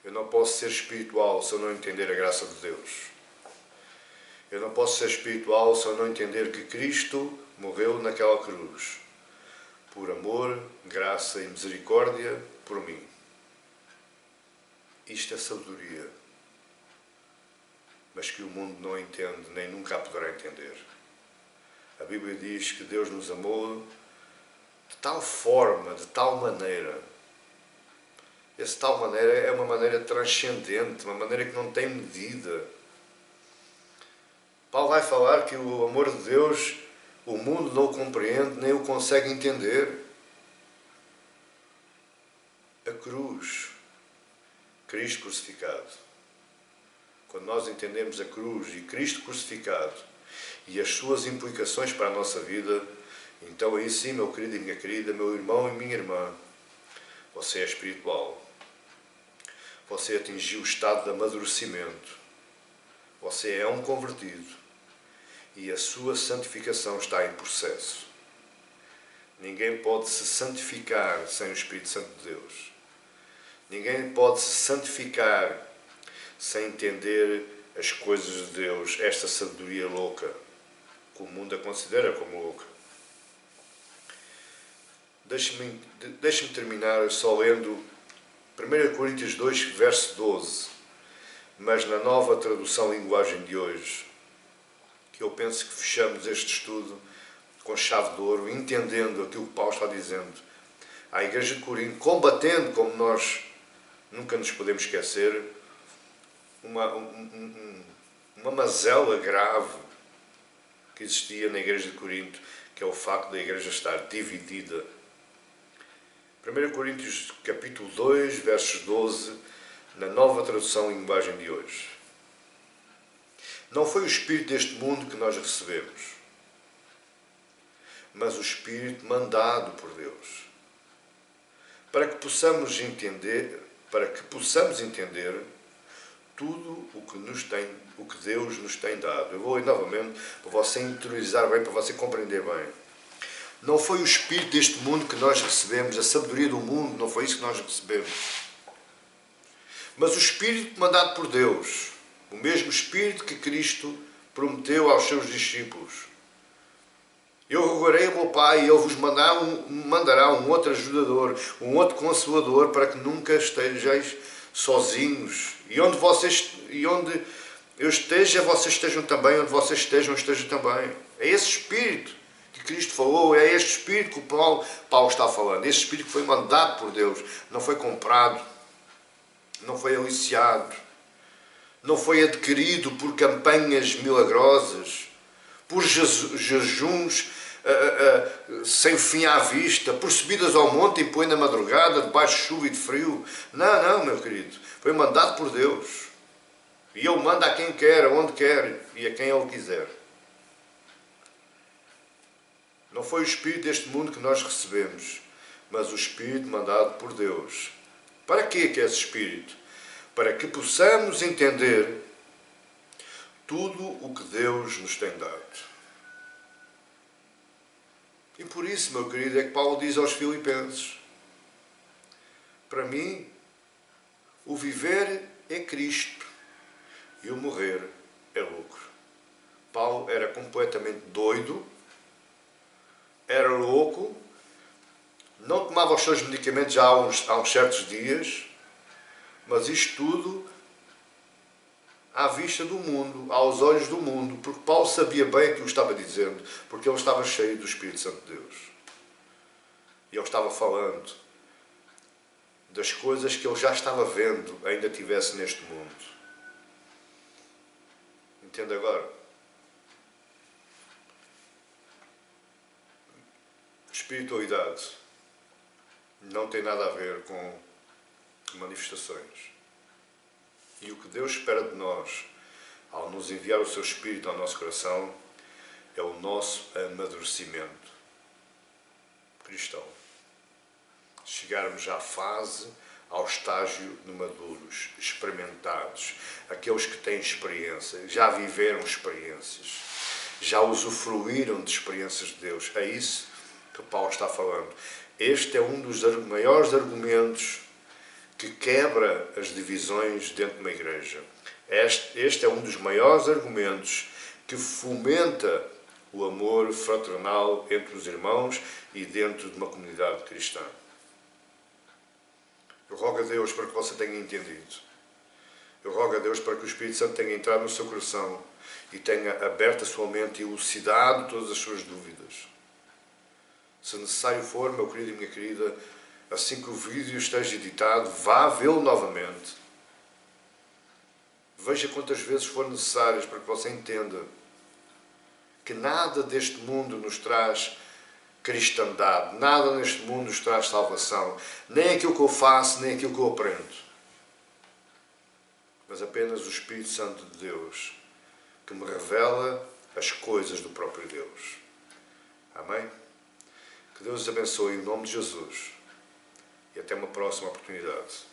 Eu não posso ser espiritual se eu não entender a graça de Deus. Eu não posso ser espiritual se eu não entender que Cristo morreu naquela cruz, por amor, graça e misericórdia por mim. Isto é sabedoria, mas que o mundo não entende, nem nunca a poderá entender. A Bíblia diz que Deus nos amou de tal forma, de tal maneira. Essa tal maneira é uma maneira transcendente, uma maneira que não tem medida. Paulo vai falar que o amor de Deus, o mundo não o compreende, nem o consegue entender. A cruz, Cristo crucificado. Quando nós entendemos a cruz e Cristo crucificado e as suas implicações para a nossa vida, então aí sim, meu querido e minha querida, meu irmão e minha irmã, você é espiritual. Você atingiu o estado de amadurecimento. Você é um convertido. E a sua santificação está em processo. Ninguém pode se santificar sem o Espírito Santo de Deus. Ninguém pode se santificar sem entender as coisas de Deus, esta sabedoria louca, que o mundo a considera como louca. deixe-me terminar só lendo 1 Coríntios 2, verso 12, mas na nova tradução linguagem de hoje, que eu penso que fechamos este estudo com chave de ouro, entendendo aquilo que Paulo está dizendo à Igreja de Corinto, combatendo, como nós nunca nos podemos esquecer, uma mazela grave que existia na Igreja de Corinto, que é o facto da Igreja estar dividida. 1 Coríntios capítulo 2, versos 12, na nova tradução linguagem de hoje. Não foi o Espírito deste mundo que nós recebemos, mas o Espírito mandado por Deus, para que possamos entender tudo o que Deus nos tem dado. Eu vou ler novamente para você interiorizar bem, para você compreender bem. Não foi o Espírito deste mundo que nós recebemos, a sabedoria do mundo, não foi isso que nós recebemos. Mas o Espírito mandado por Deus, o mesmo Espírito que Cristo prometeu aos seus discípulos. Eu rogarei ao meu Pai e Ele vos mandará um outro ajudador, um outro consolador, para que nunca estejais sozinhos. E onde eu esteja, vocês estejam também. Onde vocês estejam, esteja também. É esse Espírito que Cristo falou, é este Espírito que o Paulo está falando. Esse Espírito que foi mandado por Deus, não foi comprado, não foi aliciado, não foi adquirido por campanhas milagrosas, por jejuns sem fim à vista, por subidas ao monte e põe na madrugada, debaixo de chuva e de frio. Não, meu querido. Foi mandado por Deus. E Ele manda a quem quer, aonde quer e a quem Ele quiser. Não foi o Espírito deste mundo que nós recebemos, mas o Espírito mandado por Deus. Para quê que é esse Espírito? Para que possamos entender tudo o que Deus nos tem dado. E por isso, meu querido, é que Paulo diz aos Filipenses: para mim, o viver é Cristo e o morrer é lucro. Paulo era completamente doido, era louco, não tomava os seus medicamentos já há uns certos dias, mas isto tudo à vista do mundo, aos olhos do mundo, porque Paulo sabia bem o que o estava dizendo, porque ele estava cheio do Espírito Santo de Deus. E ele estava falando das coisas que ele já estava vendo, ainda tivesse neste mundo. Entende agora? Espiritualidade não tem nada a ver com manifestações. E o que Deus espera de nós, ao nos enviar o seu Espírito ao nosso coração, é o nosso amadurecimento cristão. Chegarmos à fase, ao estágio de maduros, experimentados, aqueles que têm experiência, já viveram experiências, já usufruíram de experiências de Deus. É isso que Paulo está falando. Este é um dos maiores argumentos que quebra as divisões dentro de uma igreja. Este é um dos maiores argumentos que fomenta o amor fraternal entre os irmãos e dentro de uma comunidade cristã. Eu rogo a Deus para que você tenha entendido. Eu rogo a Deus para que o Espírito Santo tenha entrado no seu coração e tenha aberto a sua mente e elucidado todas as suas dúvidas. Se necessário for, meu querido e minha querida, assim que o vídeo esteja editado, vá vê-lo novamente. Veja quantas vezes for necessárias para que você entenda que nada deste mundo nos traz cristandade, nada neste mundo nos traz salvação, nem aquilo que eu faço, nem aquilo que eu aprendo, mas apenas o Espírito Santo de Deus, que me revela as coisas do próprio Deus. Amém? Que Deus os abençoe em nome de Jesus. E até uma próxima oportunidade.